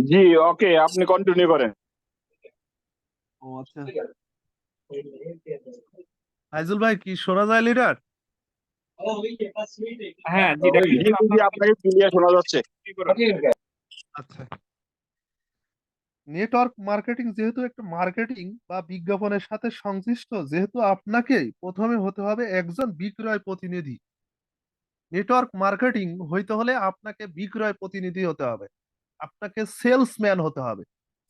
জি, ওকে, আপনি কন্টিনিউ করেন। ও আচ্ছা। ফাইজুল ভাই, কি শোনা যায় লিডার? হ্যাঁ জি জি ডাক্তার, জি জি, আপনার আপনাকে ক্লিয়ার শোনা যাচ্ছে। কি করেন? আচ্ছা, নেটওয়ার্ক মার্কেটিং যেহেতু একটা মার্কেটিং বা বিজ্ঞাপনের সাথে সংশ্লিষ্ট, যেহেতু আপনাকেই প্রথমে হতে হবে একজন বিক্রয় প্রতিনিধি। নেটওয়ার্ক মার্কেটিং হইতে হলে আপনাকে বিক্রয় প্রতিনিধি হতে হবে, আপনাকে সেলসম্যান হতে হবে।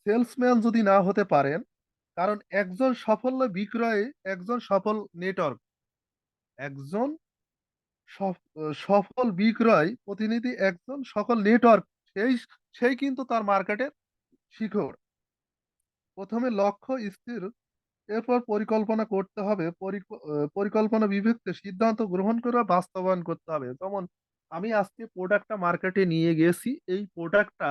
সেলসম্যান যদি না হতে পারেন, কারণ একজন সফল বিক্রয়, একজন সফল নেটওয়ার্ক, একজন সফল বিক্রয় প্রতিনিধি, একজন সফল নেটওয়ার্ক, সেই সেই কিন্তু তার মার্কেটের শিখর। প্রথমে লক্ষ্য স্থির, এরপর পরিকল্পনা করতে হবে, পরিকল্পনা বিভক্তি সিদ্ধান্ত গ্রহণ করে বাস্তবায়ন করতে হবে। যেমন আমি আজকে প্রোডাক্টটা মার্কেটে নিয়ে গেছি, এই প্রোডাক্টটা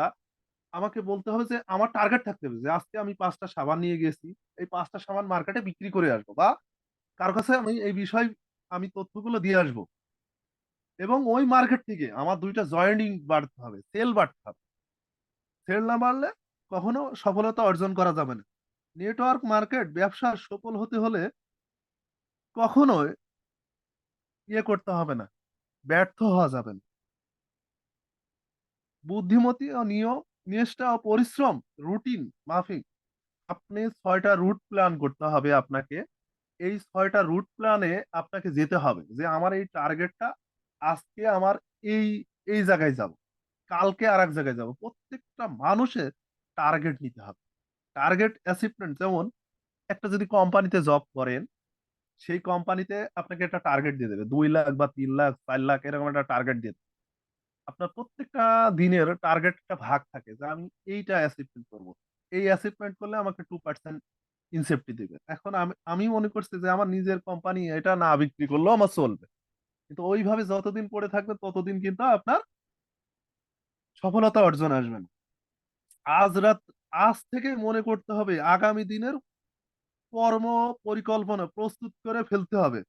আমাকে বলতে হবে যে আমার টার্গেট থাকতে হবে যে আজকে আমি 5টা সাবান নিয়ে গেছি, এই 5টা সাবান মার্কেটে বিক্রি করে আসবো, বা কার কাছে আমি এই বিষয় আমি তথ্যগুলো দিয়ে আসবো। এবং ওই মার্কেট থেকে আমার 2টা জয়েনিং বাড়তে হবে, সেল বাড়তে হবে। সেল না বাড়লে কখনো সফলতা অর্জন করা যাবে না। নেটওয়ার্ক মার্কেট ব্যবসা সফল হতে হলে কখনোই করতে হবে না, ব্যর্থ হওয়া যাবে না। বুদ্ধিমতী ও নিয়ম নিষ্ঠা ও পরিশ্রম, রুটিন মাফিক আপনি 6টা রুট প্ল্যান করতে হবে আপনাকে। এই 6টা রুট প্ল্যানে আপনাকে যেতে হবে যে আমার এই টার্গেটটা, আজকে আমার এই এই জায়গায় যাব, কালকে আর এক জায়গায় যাব। প্রত্যেকটা মানুষের টার্গেট নিতে হবে, টার্গেট অ্যাচিভমেন্ট। যেমন একটা যদি কোম্পানিতে জব করেন, সেই কোম্পানিতে আপনাকে একটা টার্গেট দিয়ে দেবে, 2 লাখ বা 3 লাখ 4 লাখ এরকম একটা টার্গেট দিয়ে দেবে। আপনার প্রত্যেকটা দিনের টার্গেটটা ভাগ থাকে যে আমি এইটা অ্যাচিভমেন্ট করব, এই অ্যাচিভমেন্ট করলে আমাকে 2% ইনসেপ্টি দিবে। এখন আমি আমি মনে করছি যে আমার নিজের কোম্পানি, এটা না বিক্রি করলেও আমার চলবে, কিন্তু ওইভাবে যতদিন পড়ে থাকবে ততদিন কিন্তু আপনার সফলতা অর্জন আসবে না। আজ রাত আজ থেকে মনে করতে হবে, আগামী দিনের কর্ম পরিকল্পনা প্রস্তুত করে ফেলতে হবে।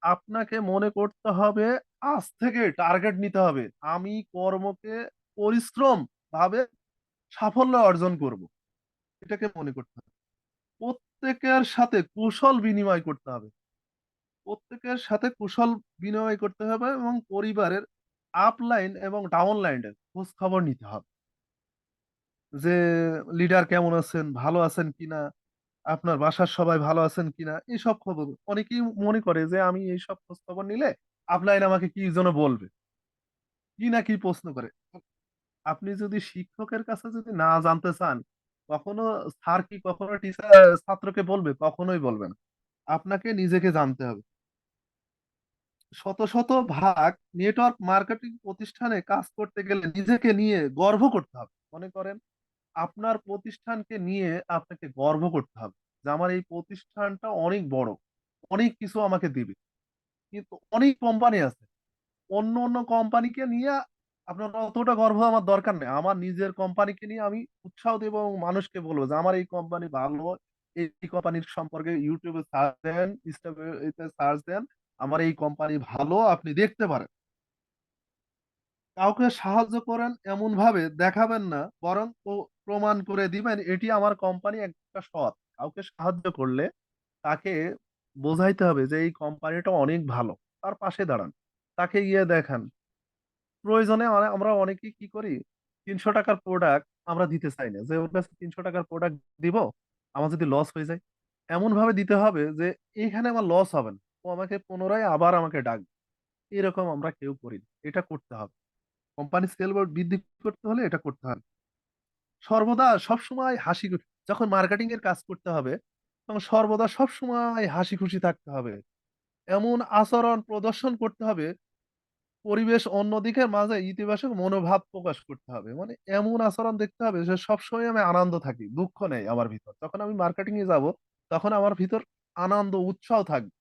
আপনাকে মনে করতে হবে, আজ থেকে টার্গেট নিতে হবে, আমি কর্মকে পরিশ্রম ভাবে সাফল্য অর্জন করব, এটাকে মনে করতে হবে। প্রত্যেকের সাথে কুশল বিনিময় করতে হবে, প্রত্যেকের সাথে কুশল বিনিময় করতে হবে, এবং পরিবারের আপলাইন এবং ডাউনলাইনের খোঁজ খবর নিতে হবে যে লিডার কেমন আছেন, ভালো আছেন কিনা, আপনার বাসার সবাই ভালো আছেন কিনা, এইসব খবর। অনেকেই মনে করে যে আমি এইসব খোঁজ খবর নিলে আপলাইন আমাকে কি যেন বলবে, কি না কি প্রশ্ন করে। আপনি যদি শিক্ষকের কাছে যদি না জানতে চান, কখনো স্যার কি কখনো টিচার ছাত্রকে বলবে? কখনোই বলবে না। আপনাকে নিজেকে জানতে হবে। শত শত ভাগ নেটওয়ার্ক মার্কেটিং প্রতিষ্ঠানে কাজ করতে গেলে নিজেকে নিয়ে গর্ব করতে হবে। মনে করেন, আপনার প্রতিষ্ঠানকে নিয়ে আপনাকে গর্ব করতে হবে যে আমার এই প্রতিষ্ঠানটা অনেক বড়, অনেক কিছু আমাকে দিবে। কিন্তু অনেক কোম্পানি আছে, অন্য অন্য কোম্পানিকে নিয়ে আপনার অতটা গর্ব আমার দরকার নেই। আমার নিজের কোম্পানিকে নিয়ে আমি উৎসাহ দেব এবং মানুষকে বলবো যে আমার এই কোম্পানি ভালো, এই কোম্পানির সম্পর্কে ইউটিউবে সার্চ দেন, ইনস্টাতে সার্চ দেন, আমার এই কোম্পানি ভালো, আপনি দেখতে পারেন। কাউকে সাহায্য করেন এমন ভাবে দেখাবেন না, বরং প্রমাণ করে দিবেন এটি আমার কোম্পানি একটা সৎ। কাউকে সাহায্য করলে তাকে বোঝাইতে হবে যে এই কোম্পানিটা অনেক ভালো, তার পাশে দাঁড়ান, তাকে গিয়ে দেখান। প্রয়োজনে আমরা অনেকেই কি করি, 300 টাকার প্রোডাক্ট আমরা দিতে চাই না, যে ওর কাছে 300 টাকার প্রোডাক্ট দিব, আমার যদি লস হয়ে যায়। এমন ভাবে দিতে হবে যে এখানে আমার লস হবে না, ও আমাকে পুনরায় আবার আমাকে ডাকবে। এরকম আমরা কেউ করি না। এটা করতে হবে, কোম্পানির সেল বৃদ্ধি করতে হলে এটা করতে হবে। সর্বদা সবসময় যখন মার্কেটিং এর কাজ করতে হবে, তখন সর্বদা সবসময় হাসি খুশি থাকতে হবে, এমন আচরণ প্রদর্শন করতে হবে, পরিবেশ অন্যদিকে মাঝে ইতিবাচক মনোভাব প্রকাশ করতে হবে। মানে এমন আচরণ দেখতে হবে যে সবসময় আমি আনন্দ থাকি, দুঃখ নেই আমার ভিতর। যখন আমি মার্কেটিং এ যাব, তখন আমার ভিতর আনন্দ উৎসাহ থাকবে,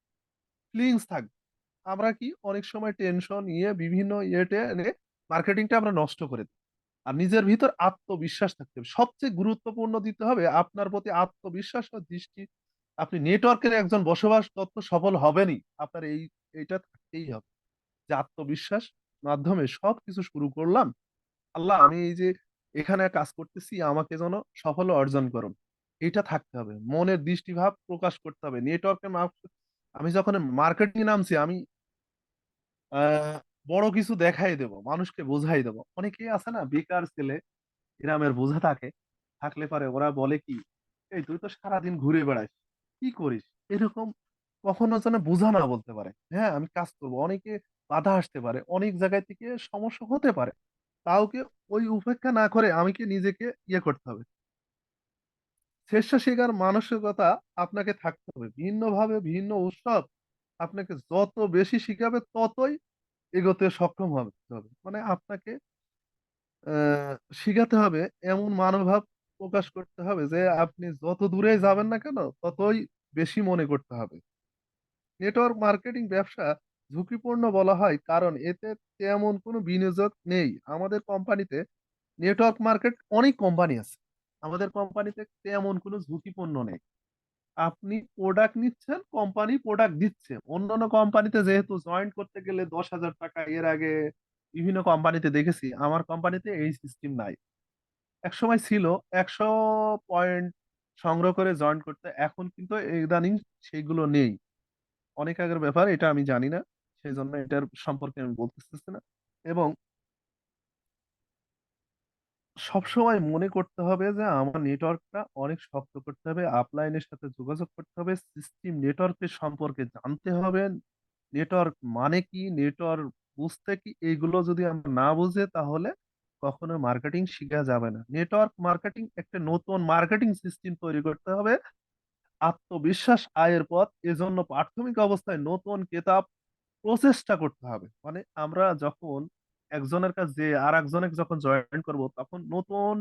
ফিলিংস থাকবে। আমরা কি অনেক সময় টেনশন নিয়ে বিভিন্ন ইয়েতে মার্কেটিংটা আমরা নষ্ট করে দিই। আর নিজের ভিতর আত্মবিশ্বাস থাকতে হবে, সবচেয়ে গুরুত্বপূর্ণ দিতে হবে আপনার প্রতি আত্মবিশ্বাস ও দৃষ্টি। আপনি নেটওয়ার্কের একজন বসবাস তত্ত্ব সফল হবেনই, আপনার এইটা থাকতেই হবে যে আত্মবিশ্বাস মাধ্যমে সবকিছু শুরু করলাম, আল্লাহ আমি এই যে এখানে কাজ করতেছি আমাকে যেন সাফল্য অর্জন করুন, এটা থাকতে হবে, মনের দৃষ্টিভাব প্রকাশ করতে হবে। নেটওয়ার্কের আমি যখন মার্কেটিং নামছি আমি আহ বড় কিছু দেখাই দেব, মানুষকে বোঝাই দেব। অনেকেই আছে না বেকার ছেলে, গ্রামের বোঝা থাকে, থাকলে পারে ওরা বলে কি, এই তুই তো সারাদিন ঘুরে বেড়াস, কি করিস, এরকম কখনো যেন বোঝা না বলতে পারে। হ্যাঁ আমি কাজ করব, অনেকে বাধা আসতে পারে, অনেক জায়গায় থেকে সমস্যা হতে পারে, কাউকে ওই উপেক্ষা না করে আমাকে নিজেকে ইয়ে করতে হবে, চেষ্টা শেখার মানসিকতা আপনাকে থাকতে হবে। ভিন্নভাবে ভিন্ন উৎসব আপনাকে যত বেশি শিখাবে ততই এগোতে সক্ষম হবে হবে। মানে আপনাকে আহ শিখাতে হবে, এমন মনোভাব প্রকাশ করতে হবে যে আপনি যত দূরে যাবেন না কেন ততই বেশি মনে করতে হবে। নেটওয়ার্ক মার্কেটিং ব্যবসা ঝুঁকিপূর্ণ বলা হয় কারণ এতে তেমন কোনো বিনিয়োগ নেই। আমাদের কোম্পানিতে নেটওয়ার্ক মার্কেট অনেক কোম্পানি আছে, আমাদের কোম্পানিতে তেমন কোনো ঝুঁকিপূর্ণ নেই। আপনি প্রোডাক্ট নিচ্ছেন, কোম্পানি প্রোডাক্ট দিচ্ছে। অন্যান্য কোম্পানিতে যেহেতু জয়েন করতে গেলে 10,000 টাকা, এর আগে বিভিন্ন কোম্পানিতে দেখেছি, আমার কোম্পানিতে এই সিস্টেম নাই। এক সময় ছিল 100 পয়েন্ট সংগ্রহ করে জয়েন করতে, এখন কিন্তু ইদানিং সেগুলো নেই। অনেক আগের ব্যাপার, এটা আমি জানি না, সেই জন্য এটার সম্পর্কে আমি বলতে চাচ্ছি না। এবং সবসময় মনে করতে হবে যে আমার নেটওয়ার্কটা অনেক শক্ত করতে হবে, আপলাইনের সাথে যোগাযোগ করতে হবে, সিস্টেম নেটওয়ার্কের সম্পর্কে জানতে হবে। নেটওয়ার্ক মানে কি, নেটওয়ার্ক বুঝতে কি, এইগুলো যদি আমরা না বুঝে তাহলে কখনো মার্কেটিং শিখা যাবে না। নেটওয়ার্ক মার্কেটিং একটা নতুন মার্কেটিং সিস্টেম তৈরি করতে হবে, আত্মবিশ্বাস আয়ের পথ। এজন্য প্রাথমিক অবস্থায় নতুন কেতাব প্রচেষ্টা করতে হবে। মানে আমরা যখন একজনের কাছে আর একজনের যখন জয়েন করব তখন নতুন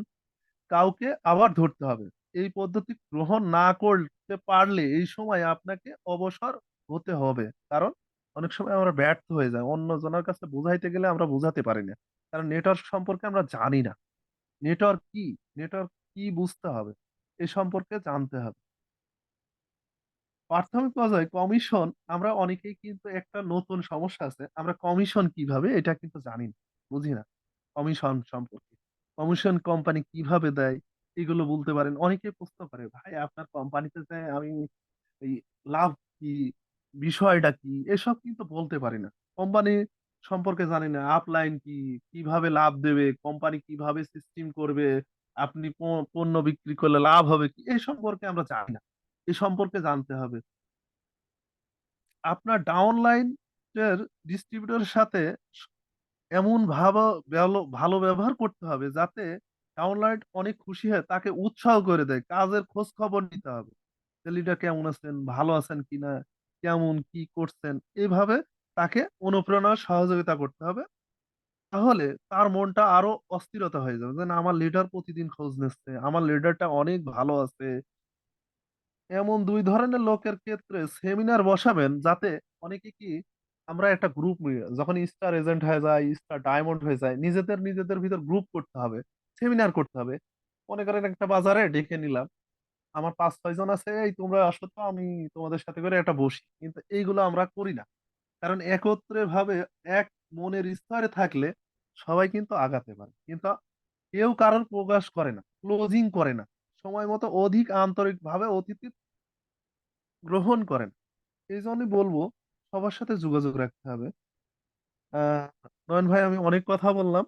কাউকে আবার ধরতে হবে। এই পদ্ধতি গ্রহণ না করতে পারলে এই সময় আপনাকে অবসর হতে হবে। কারণ অনেক সময় আমরা ব্যর্থ হয়ে যাই, অন্য জনের কাছে বোঝাইতে গেলে আমরা বোঝাতে পারি না, কারণ নেটওয়ার্ক সম্পর্কে আমরা জানি না। নেটওয়ার্ক কি, নেটওয়ার্ক কি বুঝতে হবে, এই সম্পর্কে জানতে হবে। প্রাথমিক পর্যায়ে কমিশন, আমরা অনেকেই কিন্তু একটা নতুন সমস্যা আছে, আমরা কমিশন কিভাবে এটা কিন্তু জানি না, বুঝি না কমিশন সম্পর্কে। কমিশন কোম্পানি কিভাবে দেয় এগুলো বলতে পারেন। অনেকে প্রশ্ন করে, ভাই আপনার কোম্পানিতে যে আমি এই লাভ কি, বিষয়টা কি, এসব কিন্তু বলতে পারি না। কোম্পানি সম্পর্কে জানি না, আপলাইন কি, কিভাবে লাভ দেবে কোম্পানি, কিভাবে সিস্টেম করবে, আপনি পণ্য বিক্রি করলে লাভ হবে কি, এই সম্পর্কে আমরা জানি না। এই সম্পর্কে জানতে হবে। আপনার ডাউনলাইন এর ডিস্ট্রিবিউটরের সাথে এমন ভালো ভালো ভালো ব্যবহার করতে হবে যাতে ডাউনলাইন অনেক খুশি হয়, তাকে উৎসাহ করে দেয়, কাজের খোঁজ খবর নিতে হবে। লিডার কেমন আছেন, ভালো আছেন কিনা, কেমন কি করছেন, এইভাবে তাকে অনুপ্রেরণার সহযোগিতা করতে হবে। তাহলে তার মনটা আরো অস্থিরতা হয়ে যাবে যে না, আমার লিডার প্রতিদিন খোঁজ নিচ্ছে, আমার লিডারটা অনেক ভালো আছে। এমন দুই ধরনের লোকের ক্ষেত্রে সেমিনার বসাবেন যাতে অনেকে কি, আমরা একটা গ্রুপ যখন স্টার এজেন্ট হয়ে যায়, স্টার ডায়মন্ড হয়ে যায়, নিজেদের নিজেদের ভিতর গ্রুপ করতে হবে, সেমিনার করতে হবে। মনে করেন একটা বাজারে ডেকে নিলাম, আমার 5-6 জন আছে, এই তোমরা আসো তো, আমি তোমাদের সাথে করে একটা বসি। কিন্তু এইগুলো আমরা করি না, কারণ একত্রে ভাবে এক মনের স্তরে থাকলে সবাই কিন্তু আগাতে পারে। কিন্তু কেউ কারোর প্রকাশ করে না, ক্লোজিং করে না, সময় মতো অধিক আন্তরিক ভাবে অতিথি গ্রহণ করেন। এই জন্যই বলবো সবার সাথে যোগাযোগ রাখতে হবে। আহ নয়ন ভাই, আমি অনেক কথা বললাম,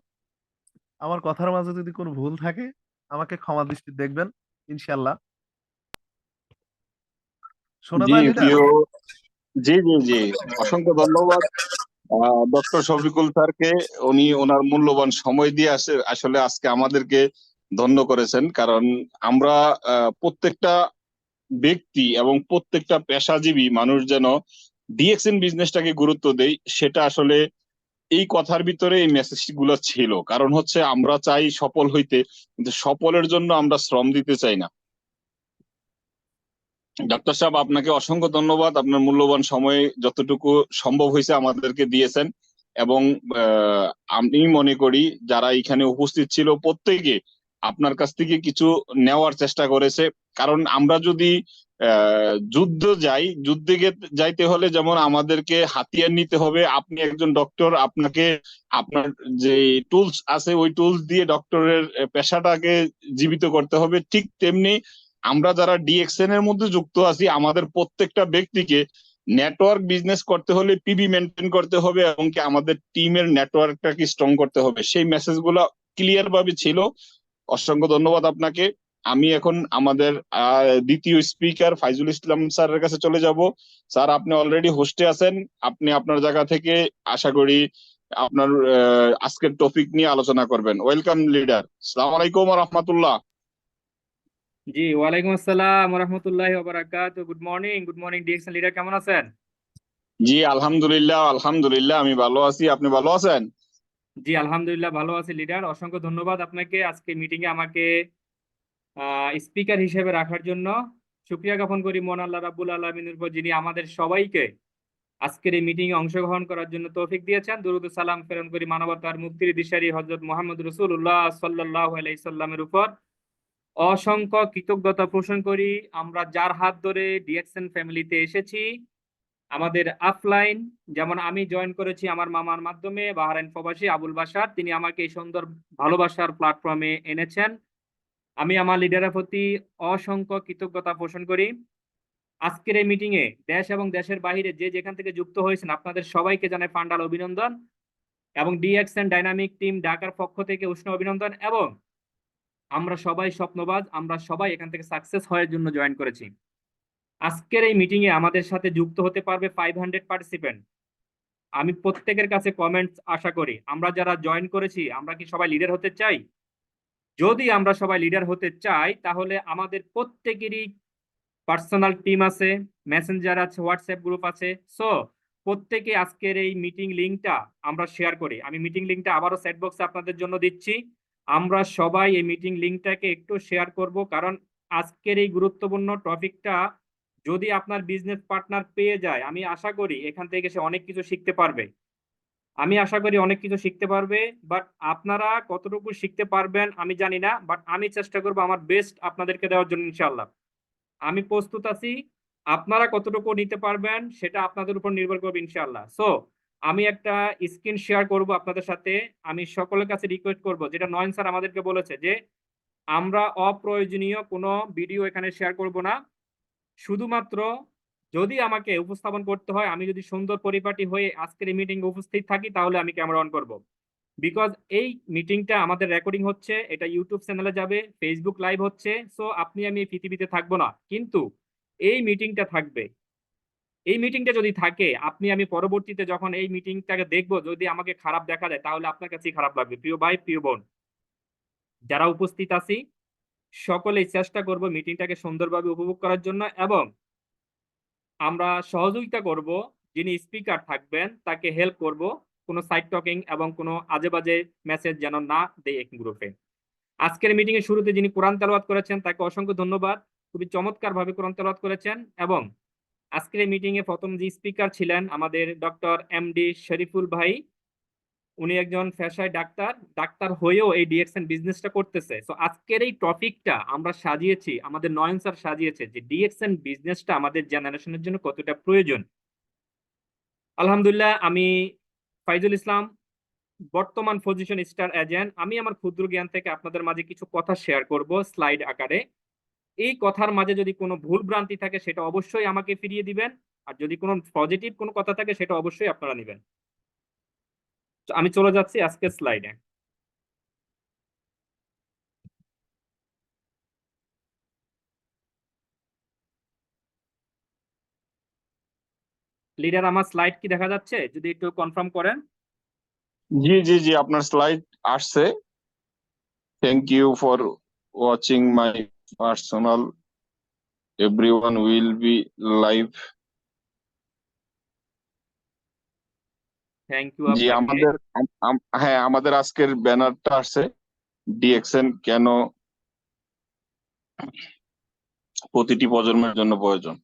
আমার কথার মাঝে যদি কোনো ভুল থাকে আমাকে ক্ষমা দৃষ্টি দেখবেন, ইনশাল্লাহ। শোনা জি যায় লিডার? প্রিয়, জি জি জি, অসংখ্য ধন্যবাদ ডক্টর শফিকুল স্যারকে। উনি ওনার মূল্যবান সময় দিয়ে আসলে আজকে আমাদেরকে ধন্য করেছেন। কারণ আমরা প্রত্যেকটা ব্যক্তি এবং প্রত্যেকটা পেশাজীবী মানুষ যেন ডিএক্সএন বিজনেসটাকে গুরুত্ব দেই, সেটা আসলে এই কথার ভিতরে এই মেসেজ গুলো ছিল। কারণ হচ্ছে আমরা চাই সফল হইতে, কিন্তু সফলের জন্য আমরা শ্রম দিতে চাই না। ডাক্তার সাহেব, আপনাকে অসংখ্য ধন্যবাদ, আপনার মূল্যবান সময় যতটুকু সম্ভব হয়েছে আমাদেরকে দিয়েছেন। এবং আহ, আমি মনে করি যারা এখানে উপস্থিত ছিল প্রত্যেকে আপনার কাছ থেকে কিছু নেওয়ার চেষ্টা করেছে। কারণ আমরা যদি যুদ্ধ যাই, যাইতে হলে যেমন আমাদেরকে হাতিয়ার নিতে হবে। আপনি একজন ডক্টর, আপনাকে আপনার যে টুলস আছে ওই টুলস দিয়ে ডক্টরের পেশাটাকে জীবিত করতে হবে। ঠিক তেমনি আমরা যারা ডিএক্সএন এর মধ্যে যুক্ত আছি, আমাদের প্রত্যেকটা ব্যক্তিকে নেটওয়ার্ক বিজনেস করতে হলে পিবি মেনটেন করতে হবে এবং কি আমাদের টিমের নেটওয়ার্কটাকে স্ট্রং করতে হবে। সেই মেসেজগুলো ক্লিয়ার ভাবে ছিল। অসংখ্য ধন্যবাদ আপনাকে। আমি এখন আমাদের দ্বিতীয় স্পিকার ফাইজুল ইসলাম স্যারের কাছে চলে যাব। স্যার, আপনি অলরেডি হোস্টে আছেন। আপনি আপনার জায়গা থেকে আশা করি আপনার আজকের টপিক নিয়ে আলোচনা করবেন। Welcome leader. আসসালামু আলাইকুম ওয়া রাহমাতুল্লাহ। জি, ওয়ালাইকুম আসসালাম রহমতুল্লাহি ওয়া বারাকাতুহু। গুড মর্নিং ডিএক্সএন লিডার, কেমন আছেন? জি আলহামদুলিল্লাহ, আলহামদুলিল্লাহ আমি ভালো আছি। আপনি ভালো আছেন? জি আলহামদুলিল্লাহ ভালো আছি লিডার। অসংখ্য ধন্যবাদ আপনাকে আজকে মিটিং এ আমাকে স্পিকার হিসেবে রাখার জন্য। শুকরিয়া জ্ঞাপন করি মহান আল্লাহ রাব্বুল আলামিনের উপর, যিনি আমাদের সবাইকে আজকের এই মিটিং এ অংশগ্রহণ করার জন্য তৌফিক দিয়েছেন। দরুদ ও সালাম প্রেরণ করি মানবতার মুক্তির দিশারি হযরত মুহাম্মদ রাসূলুল্লাহ সাল্লাল্লাহু আলাইহি সাল্লামের উপর। অসংখ্য কৃতজ্ঞতা পোষণ করি আমরা যার হাত ধরে ডিএক্সএন ফ্যামিলিতে এসেছি। আমাদের আফলাইন, যেমন আমি জয়েন করেছি আমার মামার মাধ্যমে, বাহরাইন প্রবাসী আবুল বাশার, তিনি আমাকে এই সুন্দর ভালোবাসার প্ল্যাটফর্মে এনেছেন। আমি আমার লিডারের প্রতি অসংখ্য কৃতজ্ঞতা পোষণ করি। আজকের এই মিটিং এ দেশ এবং দেশের বাইরে যে যেখান থেকে যুক্ত হয়েছেন আপনাদের সবাইকে জানাই পান্ডাল অভিনন্দন, এবং ডিএক্সএন ডাইনামিক টিম ঢাকার পক্ষ থেকে উষ্ণ অভিনন্দন। এবং আমরা সবাই স্বপ্নবাজ, আমরা সবাই এখান থেকে সাকসেস হওয়ার জন্য জয়েন করেছি। আজকের এই মিটিং এ আমাদের সাথে যুক্ত হতে পারবে 500 পার্টিসিপেন্ট। আমি প্রত্যেকের কাছে কমেন্টস আশা করি। আমরা যারা জয়েন করেছি আমরা কি সবাই লিডার হতে চাই? যদি আমরা সবাই লিডার হতে চাই তাহলে আমাদের প্রত্যেকেরই পার্সোনাল টিম আছে, মেসেঞ্জার আছে, হোয়াটসঅ্যাপ গ্রুপ আছে। সো প্রত্যেকে আজকের এই মিটিং লিংকটা আমরা শেয়ার করি। আমি মিটিং লিংকটা আবারও সেট বক্সে আপনাদের জন্য দিচ্ছি। আমরা সবাই এই মিটিং লিংকটাকে একটু শেয়ার করব, কারণ আজকের এই গুরুত্বপূর্ণ টপিকটা যদি আপনার বিজনেস পার্টনার পেয়ে যায়, আমি আশা করি এখান থেকে সে অনেক কিছু শিখতে পারবে। আমি আশা করি অনেক কিছু শিখতে পারবে, বাট আপনারা কতটুকু শিখতে পারবেন আমি জানি না, বাট আমি চেষ্টা করবো আমার বেস্ট আপনাদেরকে দেওয়ার জন্য ইনশাআল্লাহ। আমি প্রস্তুত আছি। আপনারা কতটুকু নিতে পারবেন সেটা আপনাদের উপর নির্ভর করবে ইনশাআল্লাহ। সো আমি একটা স্ক্রিন শেয়ার করব আপনাদের সাথে। আমি সকলের কাছে রিকোয়েস্ট করব, যেটা নয়ন স্যার আমাদেরকে বলেছে, যে আমরা অপ্রয়োজনীয় কোনো ভিডিও এখানে শেয়ার করব না। শুধুমাত্র যদি আমাকে উপস্থাপন করতে হয়, আমি যদি সুন্দর পরিপাটি হয়ে আজকের এই মিটিং উপস্থিত থাকি, তাহলে আমি ক্যামেরা অন করব। বিকজ এই মিটিংটা আমাদের রেকর্ডিং হচ্ছে, এটা ইউটিউব চ্যানেলে যাবে, ফেসবুক লাইভ হচ্ছে। সো আপনি আমি এই পৃথিবীতে থাকবো না, কিন্তু এই মিটিংটা থাকবে। এই মিটিংটা যদি থাকে, আপনি আমি পরবর্তীতে যখন এই মিটিংটাকে দেখবো, যদি আমাকে খারাপ দেখা যায় তাহলে আপনার কাছেই খারাপ লাগবে। প্রিয় ভাই, প্রিয় বোন, যারা উপস্থিত আছি সকলেই চেষ্টা করব মিটিংটাকে সুন্দরভাবে উপভোগ করার জন্য, এবং আমরা সহযোগিতা করব। যিনি স্পিকার থাকবেন তাকে হেল্প করব, কোনো সাইড টকিং এবং কোনো আজে বাজে মেসেজ যেন না দেয় এক গ্রুপে। আজকের মিটিং এর শুরুতে যিনি কোরআন তেলাওয়াত করেছেন তাকে অসংখ্য ধন্যবাদ। খুবই চমৎকার ভাবে কোরআন তেলাওয়াত করেছেন। এবং আজকের এই মিটিং এ প্রথম যে স্পিকার ছিলেন আমাদের ডক্টর এমডি শরীফুল ভাই। উনি একজন পেশায় ডাক্তার, ডাক্তার হয়েও এই ডিএক্সএন বিজনেসটা করতেছে। তো আজকের এই টপিকটা আমরা সাজিয়েছি, আমাদের নয়ন স্যার সাজিয়েছে, যে ডিএক্সএন বিজনেসটা আমাদের জেনারেশনের জন্য কতটা প্রয়োজন। আলহামদুলিল্লাহ, আমি ফাইজুল ইসলাম, বর্তমান পজিশন স্টার এজেন্ট। আমি আমার ক্ষুদ্র জ্ঞান থেকে আপনাদের মাঝে কিছু কথা শেয়ার করব স্লাইড আকারে। এই কথার মাঝে যদি কোনো ভুল ভ্রান্তি থাকে সেটা অবশ্যই আমাকে ফিরিয়ে দিবেন, আর যদি কোনো পজিটিভ কোনো কথা থাকে সেটা অবশ্যই আপনারা নেবেন। তো আমি চলে যাচ্ছি আজকের স্লাইডে। লিডার, আমার স্লাইড কি দেখা যাচ্ছে? যদি একটু কনফার্ম করেন। জি জি জি, আপনার স্লাইড আসছে। Thank you for watching my personal, everyone will be live. Thank you জি আপনাকে। আমাদের হ্যাঁ, আমাদের আজকের ব্যানারটা আসছে, ডিএক্সএন কেন প্রতিটি প্রজন্মের জন্য প্রয়োজন।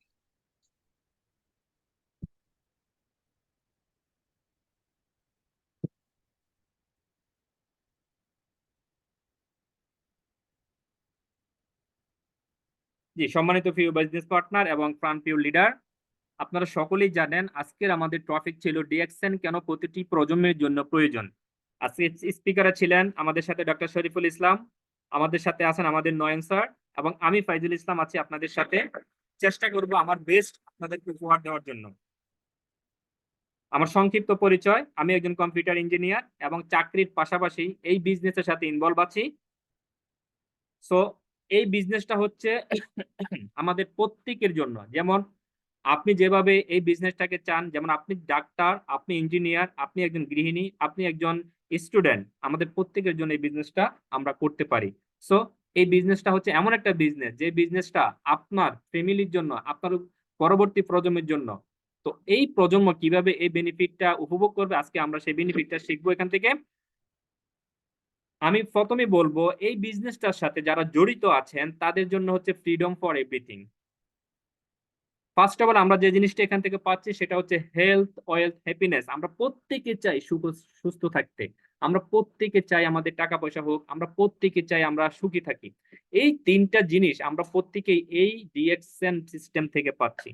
জি, সম্মানিত প্রিয় বিজনেস পার্টনার এবং প্রাণপ্রিয় লিডার, আপনারা সকলেই জানেন আজকের আমাদের টপিক ছিল ডিএক্সএন কেন প্রতিটি প্রজন্মের জন্য প্রয়োজন। আজকে স্পিকারে ছিলেন আমাদের সাথে ডক্টর শরীফুল ইসলাম, আমাদের সাথে আছেন আমাদের নয়ন স্যার, এবং আমি ফাইজুল ইসলাম আছি আপনাদের সাথে। চেষ্টা করব আমার বেস্ট আপনাদেরকে উপহার দেওয়ার জন্য। আমার সংক্ষিপ্ত পরিচয়, আমি একজন কম্পিউটার ইঞ্জিনিয়ার এবং চাকরির পাশাপাশি এই বিজনেসের সাথে ইনভলভ আছি। সো এই বিজনেসটা হচ্ছে আমাদের প্রত্যেকের জন্য, যেমন আপনি যেভাবে এই বিজনেসটাকে চান, যেমন আপনি ডাক্তার, আপনি ইঞ্জিনিয়ার, আপনি একজন গৃহিণী, আপনি একজন স্টুডেন্ট, আমাদের প্রত্যেকের জন্য এই বিজনেসটা আমরা করতে পারি। সো এই বিজনেসটা হচ্ছে এমন একটা বিজনেস যে বিজনেসটা আপনার ফ্যামিলির জন্য, আপনার পরবর্তী প্রজন্মের জন্য। তো এই প্রজন্ম কিভাবে এই বেনিফিটটা উপভোগ করবে, আজকে আমরা সেই বেনিফিটটা শিখবো এখান থেকে। আমি প্রথমে বলবো এই বিজনেসটার সাথে যারা জড়িত আছেন তাদের জন্য হচ্ছে freedom for everything. First of all আমরা যে জিনিসটা এখান থেকে পাচ্ছি সেটা হচ্ছে হেলথ, ওয়েলথ, হ্যাপিনেস। আমরা প্রত্যেকে চাই সুস্থ থাকতে, আমরা প্রত্যেকে চাই আমাদের টাকা পয়সা হোক, আমরা প্রত্যেকে চাই আমরা সুখী থাকি। এই তিনটা জিনিস আমরা প্রত্যেকেই এই ডিএক্সএন সিস্টেম থেকে পাচ্ছি।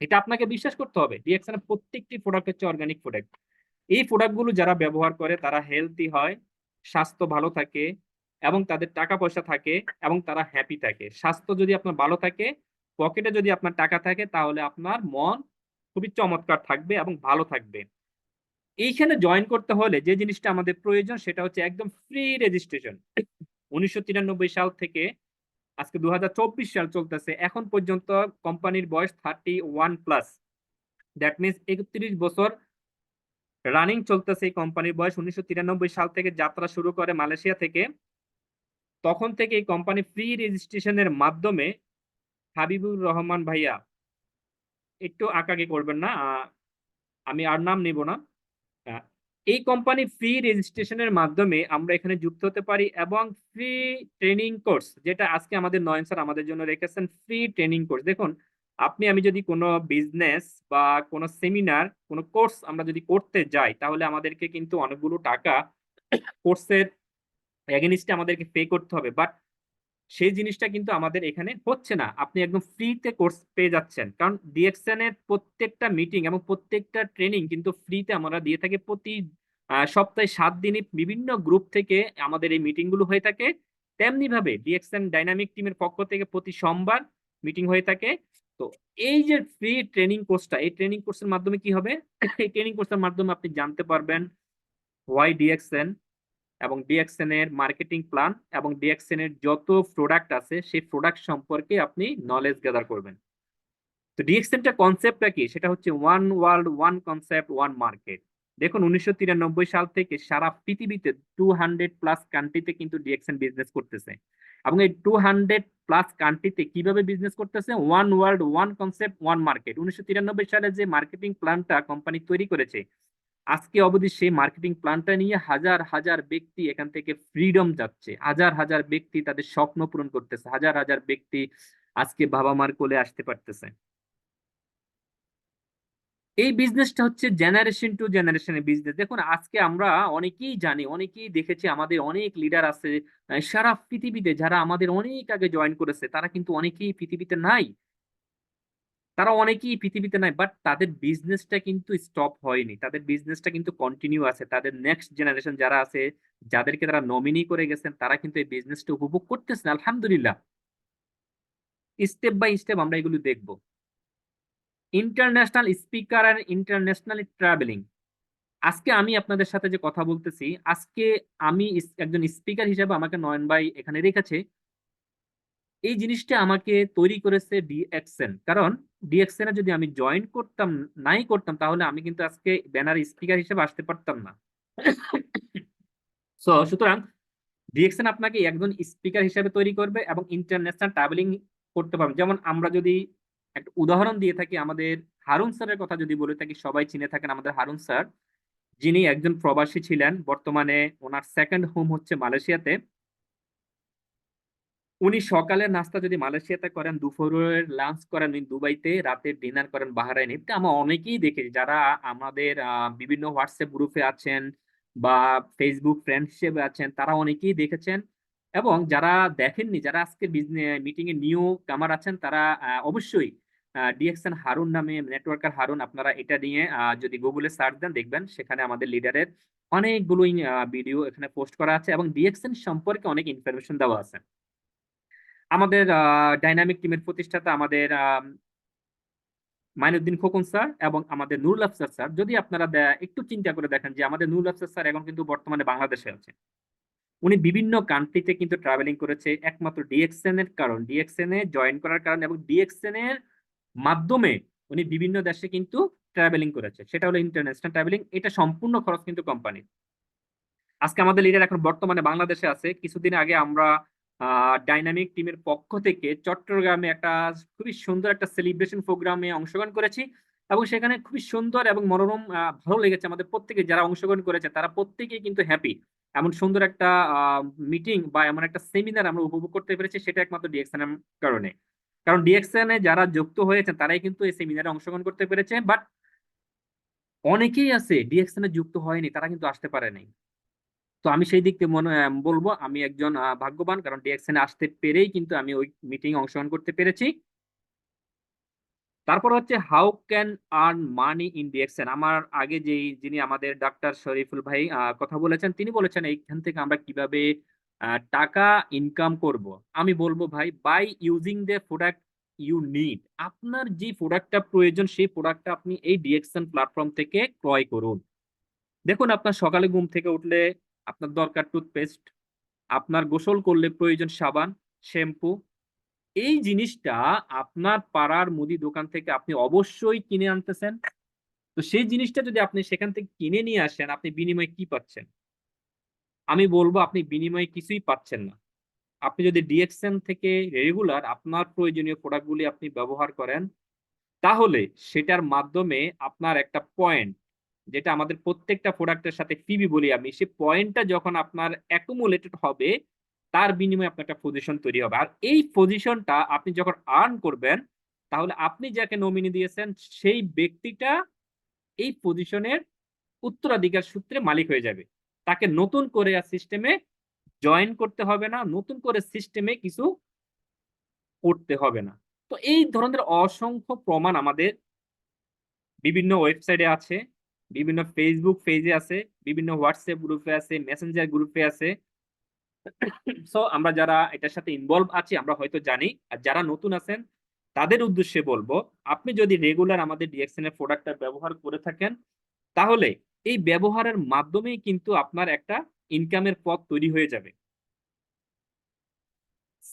এটা আপনাকে বিশ্বাস করতে হবে, ডিএক্সএন এর প্রত্যেকটি প্রোডাক্ট হচ্ছে অর্গানিক প্রোডাক্ট। এই প্রোডাক্টগুলো যারা ব্যবহার করে তারা হেলথি হয়, স্বাস্থ্য ভালো থাকে এবং তাদের টাকা পয়সা থাকে এবং তারা হ্যাপি থাকে। স্বাস্থ্য যদি আপনার ভালো থাকে, পকেটে যদি আপনার টাকা থাকে, তাহলে আপনার মন খুবই চমৎকার থাকবে এবং ভালো থাকবে। এইখানে জয়েন করতে হলে যে জিনিসটা আমাদের প্রয়োজন সেটা হচ্ছে একদম ফ্রি রেজিস্ট্রেশন। 1993 সাল থেকে আজকে 2024 সাল চলতেছে, এখন পর্যন্ত কোম্পানির বয়স 31+। দ্যাট মিনস 31 বছর রানিং চলতেছে এই কোম্পানির বয়স। 1993 সাল থেকে যাত্রা শুরু করে মালয়েশিয়া থেকে। তখন থেকে এই কোম্পানি ফ্রি রেজিস্ট্রেশনের মাধ্যমে, হাবিবুর রহমান ভাইয়া একটু আঁকাকি করবেন না, আমি আর নাম নিব না। এই কোম্পানি ফ্রি রেজিস্ট্রেশনের মাধ্যমে আমরা এখানে যুক্ত হতে পারি এবং ফ্রি ট্রেনিং কোর্স, যেটা আজকে আমাদের নয়ন স্যার আমাদের জন্য রেখেছেন, ফ্রি ট্রেনিং কোর্স। দেখুন, আমি যদি কোনো বিজনেস বা কোনো সেমিনার, কোনো কোর্স আমরা যদি করতে যাই, তাহলে আমাদেরকে কিন্তু অনেকগুলো টাকা কোর্সের এগেনিস্টে আমাদেরকে পে করতে হবে, বাট সেই জিনিসটা কিন্তু আমাদের এখানে হচ্ছে না। আপনি একদম ফ্রিতে কোর্স পেয়ে যাচ্ছেন, কারণ ডিএক্সএন এর প্রত্যেকটা মিটিং এবং প্রত্যেকটা ট্রেনিং কিন্তু ফ্রিতে আমরা দিয়ে থাকি। প্রতি সপ্তাহে 7 দিনই বিভিন্ন গ্রুপ থেকে আমাদের এই মিটিং গুলো হয়ে থাকে। তেমনি ভাবে ডিএক্সএন ডাইনামিক টিমের পক্ষ থেকে প্রতি সোমবার মিটিং হয়ে থাকে। তো এই যে ফ্রি ট্রেনিং কোর্সটা, এই ট্রেনিং কোর্সের মাধ্যমে কি হবে, এই ট্রেনিং কোর্সের মাধ্যমে আপনি জানতে পারবেন ওয়াই ডিএক্সএন এবং ডিএক্সএন এর মার্কেটিং প্ল্যান এবং ডিএক্সএন এর যত প্রোডাক্ট আছে সেই প্রোডাক্ট সম্পর্কে আপনি নলেজ গ্যাদার করবেন। তো ডিএক্সএনটা কনসেপ্টটা কি, সেটা হচ্ছে one world, one concept, one market. দেখুন, 1993 সাল থেকে সারা পৃথিবীতে 200+ কান্ট্রিতে কিন্তু ডিএক্সএন বিজনেস করতেছে, এবং এই 200+ কান্ট্রিতে কিভাবে বিজনেস করতেছে, one world, one concept, one market. 1993 সালে যে মার্কেটিং প্ল্যানটা কোম্পানি তৈরি করেছে, আজকে অবধি সেই মার্কেটিং প্ল্যানটা নিয়ে হাজার হাজার ব্যক্তি এখান থেকে ফ্রিডম যাচ্ছে, হাজার হাজার ব্যক্তি তাদের স্বপ্ন পূরণ করতেছে, হাজার হাজার ব্যক্তি আজকে বাবা মার কোলে আসতে পারতেছে। এই বিজনেসটা হচ্ছে জেনারেশন টু জেনারেশনের বিজনেস। দেখুন, আজকে আমরা অনেকেই জানি, অনেকেই দেখেছি, আমাদের অনেক লিডার আছে সারা পৃথিবীতে যারা আমাদের অনেক আগে জয়েন করেছে, তারা কিন্তু অনেকেই পৃথিবীতে নাই, বাট তাদের বিজনেসটা কিন্তু স্টপ হয়নি, তাদের বিজনেসটা কিন্তু কন্টিনিউ আছে। তাদের নেক্সট জেনারেশন যারা আছে, যাদেরকে তারা নমিনি করে গেছেন, তারা কিন্তু এই বিজনেসটা উপভোগ করতেছেন আলহামদুলিল্লাহ। স্টেপ বাই স্টেপ আমরা এগুলো দেখবো। ইন্টারন্যাশনাল স্পিকার আর ইন্টারন্যাশনাল ট্রাভেলিং। আজকে আমি আপনাদের সাথে যে কথা বলতেছি, আজকে আমি একজন স্পিকার হিসেবে আমাকে নয়ন ভাই এখানে রেখেছে। এই জিনিসটা আমাকে তৈরি করেছে ডিএক্সএন, কারণ ডিএক্সএন এ যদি আমি জয়েন করতাম, নাই করতাম, তাহলে আমি কিন্তু আজকে ব্যানার স্পিকার হিসেবে আসতে পারতাম না। সুতরাং ডিএক্সএন আপনাকে একজন স্পিকার হিসেবে তৈরি করবে এবং ইন্টারন্যাশনাল ট্রাভেলিং করতে পারবেন। যেমন আমরা যদি একটা উদাহরণ দিয়ে থাকি, আমাদের হারুন স্যারের কথা যদি বলে থাকি, সবাই চিনে থাকেন আমাদের হারুন স্যার, যিনি একজন প্রবাসী ছিলেন, বর্তমানে ওনার সেকেন্ড হোম হচ্ছে মালয়েশিয়াতে। উনি সকালের নাস্তা যদি মালয়েশিয়াতে করেন, দুপুরের লাঞ্চ করেন উনি দুবাইতে, রাতের ডিনার করেন বাহরাইনে। এটা আমরা অনেকেই দেখেছি, যারা আমাদের বিভিন্ন হোয়াটসঅ্যাপ গ্রুপে আছেন বা ফেসবুক ফ্রেন্ড হিসেবে আছেন, তারা অনেকেই দেখেছেন এবং যারা দেখেননি, যারা আজকে মিটিং এ নিউ কামার আছেন, তারা অবশ্যই ডিএক্সএন হারুন নামে নেটওয়ার্কার হারুন, আপনারা এটা নিয়ে যদি গুগলে সার্চ দেন দেখবেন সেখানে আমাদের লিডারের অনেকগুলো ভিডিও এখানে পোস্ট করা আছে এবং ডিএক্সএন সম্পর্কে অনেক ইনফরমেশন দেওয়া আছে। আমাদের ডাইনামিক টিমের প্রতিষ্ঠাতা আমাদের মাইনুদ্দিন খোকন স্যার এবং আমাদের নুরুল আফসার স্যার, যদি আপনারা একটু চিন্তা করে দেখেন যে আমাদের নুরুল আফসার স্যার এখন কিন্তু বর্তমানে বাংলাদেশে আছে। উনি বিভিন্ন কান্ট্রিতে কিন্তু ট্রাভেলিং করেছে একমাত্র ডিএক্সএন এর কারণ, ডিএক্সএন এ জয়েন করার কারণে এবং ডিএক্সএন এর মাধ্যমে উনি বিভিন্ন দেশে কিন্তু ট্রাভেলিং করেছে, সেটা হলো ইন্টারন্যাশনাল ট্রাভেলিং। এটা সম্পূর্ণ খরচ কিন্তু কোম্পানির। আজকে আমাদের লিডার এখন বর্তমানে বাংলাদেশে আছে। কিছুদিন আগে আমরা ডাইনামিক টিমের পক্ষ থেকে চট্টগ্রামে একটা খুবই সুন্দর একটা সেলিব্রেশন প্রোগ্রামে অংশগ্রহণ করেছি এবং সেখানে খুবই সুন্দর এবং মনোরম, ভালো লেগেছে আমাদের প্রত্যেকে। যারা অংশগ্রহণ করেছে তারা প্রত্যেকেই কিন্তু হ্যাপি। এমন সুন্দর একটা মিটিং বা এমন একটা সেমিনার আমরা উপভোগ করতে পেরেছি, সেটা একমাত্র ডিএক্সএন এর কারণে। কারণ ডিএক্সএন এ যারা যুক্ত হয়েছে তারাই কিন্তু এই সেমিনারে অংশগ্রহণ করতে পেরেছে, বাট অনেকেই আছে ডিএক্সএন এ যুক্ত হয়নি, তারা কিন্তু আসতে পারে নাই। তো আমি সেই দিক থেকে বলবো আমি একজন ভাগ্যবান, কারণ ডিএক্সএন আসতে পেরেই কিন্তু আমি ওই মিটিং অংশগ্রহণ করতে পেরেছি। তারপর হচ্ছে how can earn money in DXN. আমার আগে যিনি আমাদের ডাক্তার শরীফুল ভাই কথা বলেছেন, তিনি বলেছেন এইখান থেকে আমরা কিভাবে টাকা ইনকাম করব। আমি বলবো ভাই, by using the product you need. আপনার যে প্রোডাক্টটা প্রয়োজন সেই প্রোডাক্টটা আপনি এই ডিএক্সএন প্ল্যাটফর্ম থেকে ক্রয় করুন। দেখুন, আপনার সকালে ঘুম থেকে উঠলে আপনার দরকার টুথপেস্ট, আপনার গোসল করলে প্রয়োজন সাবান, শ্যাম্পু। এই জিনিসটা আপনার পাড়ার মুদি দোকান থেকে আপনি অবশ্যই কিনে আনতেছেন। তো সেই জিনিসটা যদি আপনি সেখান থেকে কিনে নিয়ে আসেন, আপনি বিনিময়ে কি পাচ্ছেন? আমি বলবো আপনি বিনিময়ে কিছুই পাচ্ছেন না। আপনি যদি ডিএক্সএন থেকে রেগুলার আপনার প্রয়োজনীয় প্রোডাক্টগুলি আপনি ব্যবহার করেন, তাহলে সেটার মাধ্যমে আপনার একটা পয়েন্ট, যেটা আমাদের প্রত্যেকটা প্রোডাক্টের সাথে পিবি বলি আমি, সেই পয়েন্টটা যখন আপনার অ্যাকুমুলেটেড হবে, তার বিনিময়ে আপনার একটা পজিশন তৈরি হবে। আর এই পজিশনটা আপনি যখন আর্ন করবেন, তাহলে আপনি যাকে নমিনি দিয়েছেন সেই ব্যক্তিটা এই পজিশনের উত্তরাধিকার সূত্রে মালিক হয়ে যাবে। তাকে নতুন করে সিস্টেমে জয়েন করতে হবে না, নতুন করে সিস্টেমে কিছু করতে হবে না। তো এই ধরনের অসংখ্য প্রমাণ আমাদের বিভিন্ন ওয়েবসাইটে আছে, বিভিন্ন ফেসবুক পেজে আছে, বিভিন্ন হোয়াটসঅ্যাপ গ্রুপে আছে, মেসেঞ্জার গ্রুপে আছে। সো আমরা যারা এটার সাথে ইনভলভ আছি আমরা হয়তো জানি, আর যারা নতুন আছেন তাদের উদ্দেশ্যে বলবো, আপনি যদি রেগুলার আমাদের ডিএক্সএন এর প্রোডাক্টটা ব্যবহার করে থাকেন, তাহলে এই ব্যবহারের মাধ্যমেই কিন্তু আপনার একটা ইনকামের পথ তৈরি হয়ে যাবে।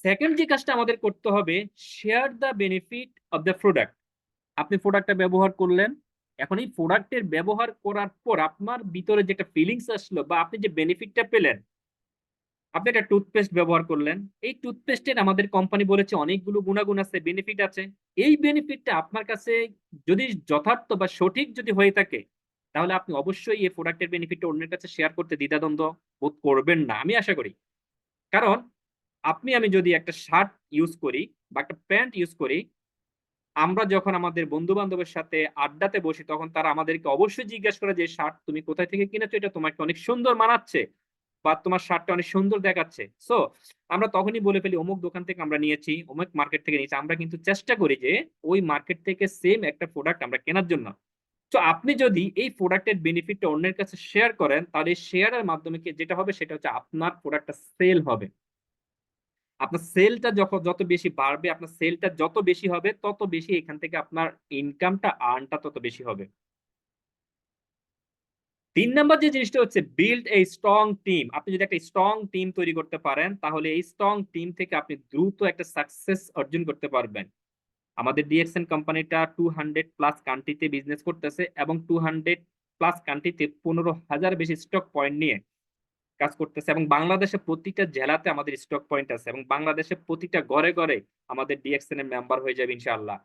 সেকেন্ড যে কাজটা আমাদের করতে হবে, share the benefit of the product. আপনি প্রোডাক্টটা ব্যবহার করলেন, এখন এই প্রোডাক্টের ব্যবহার করার পর আপনার ভিতরে যে একটা ফিলিংস আসলো বা আপনি যে বেনিফিটটা পেলেন, আপনি একটা টুথপেস্ট ব্যবহার করলেন, এই টুথপেস্টের আমাদের কোম্পানি বলেছে অনেকগুলো গুণাগুণ আছে, বেনিফিট আছে। এই বেনিফিটটা আপনার কাছে যদি যথার্থ বা সঠিক যদি হয়ে থাকে, তাহলে আপনি অবশ্যই এই প্রোডাক্টের বেনিফিটটা অন্যের কাছে শেয়ার করতে দ্বিধাদ্বন্দ্ব বোধ করবেন না, আমি আশা করি। কারণ আমি যদি একটা শার্ট ইউজ করি বা একটা প্যান্ট ইউজ করি, আমরা যখন আমাদের বন্ধু বান্ধবের সাথে আড্ডাতে বসি, তখন তারা আমাদেরকে অবশ্যই জিজ্ঞাসা করে যে শার্ট তুমি কোথায় থেকে কিনেছো, এটা তোমাকে অনেক সুন্দর মানাচ্ছে বা তোমার শার্টটা অনেক সুন্দর দেখাচ্ছে। সো আমরা তখনই বলে ফেলি অমুক দোকান থেকে আমরা নিয়েছি, অমুক মার্কেট থেকে নিয়েছি। আমরা কিন্তু চেষ্টা করি যে ওই মার্কেট থেকে সেম একটা প্রোডাক্ট আমরা কেনার জন্য। তো আপনি যদি এই প্রোডাক্টের বেনিফিটটা অন্যের কাছে শেয়ার করেন, তাহলে শেয়ারের মাধ্যমে যেটা হবে সেটা হচ্ছে আপনার প্রোডাক্টটা সেল হবে। আপনার সেলটা যত বেশি বাড়বে, আপনার সেলটা যত বেশি হবে, তত বেশি এখান থেকে আপনার ইনকামটা আর্নটা তত বেশি হবে। 3 নাম্বার যে জিনিসটা হচ্ছে বিল্ড এ স্ট্রং টিম। আপনি যদি একটা স্ট্রং টিম তৈরি করতে পারেন, তাহলে এই স্ট্রং টিম থেকে আপনি দ্রুত একটা সাকসেস অর্জন করতে পারবেন। আমাদের ডিএক্সএন কোম্পানিটা 200+ কান্ট্রিতে বিজনেস করতেছে এবং 200+ কান্ট্রিতে 15,000 বেশি স্টক পয়েন্ট নিয়ে কাজ করতেছে এবং বাংলাদেশে প্রতিটা জেলাতে আমাদের স্টক পয়েন্ট আছে এবং বাংলাদেশে প্রতিটা ঘরে ঘরে আমাদের ডিএক্সএন এর মেম্বার হয়ে যাবে ইনশাআল্লাহ।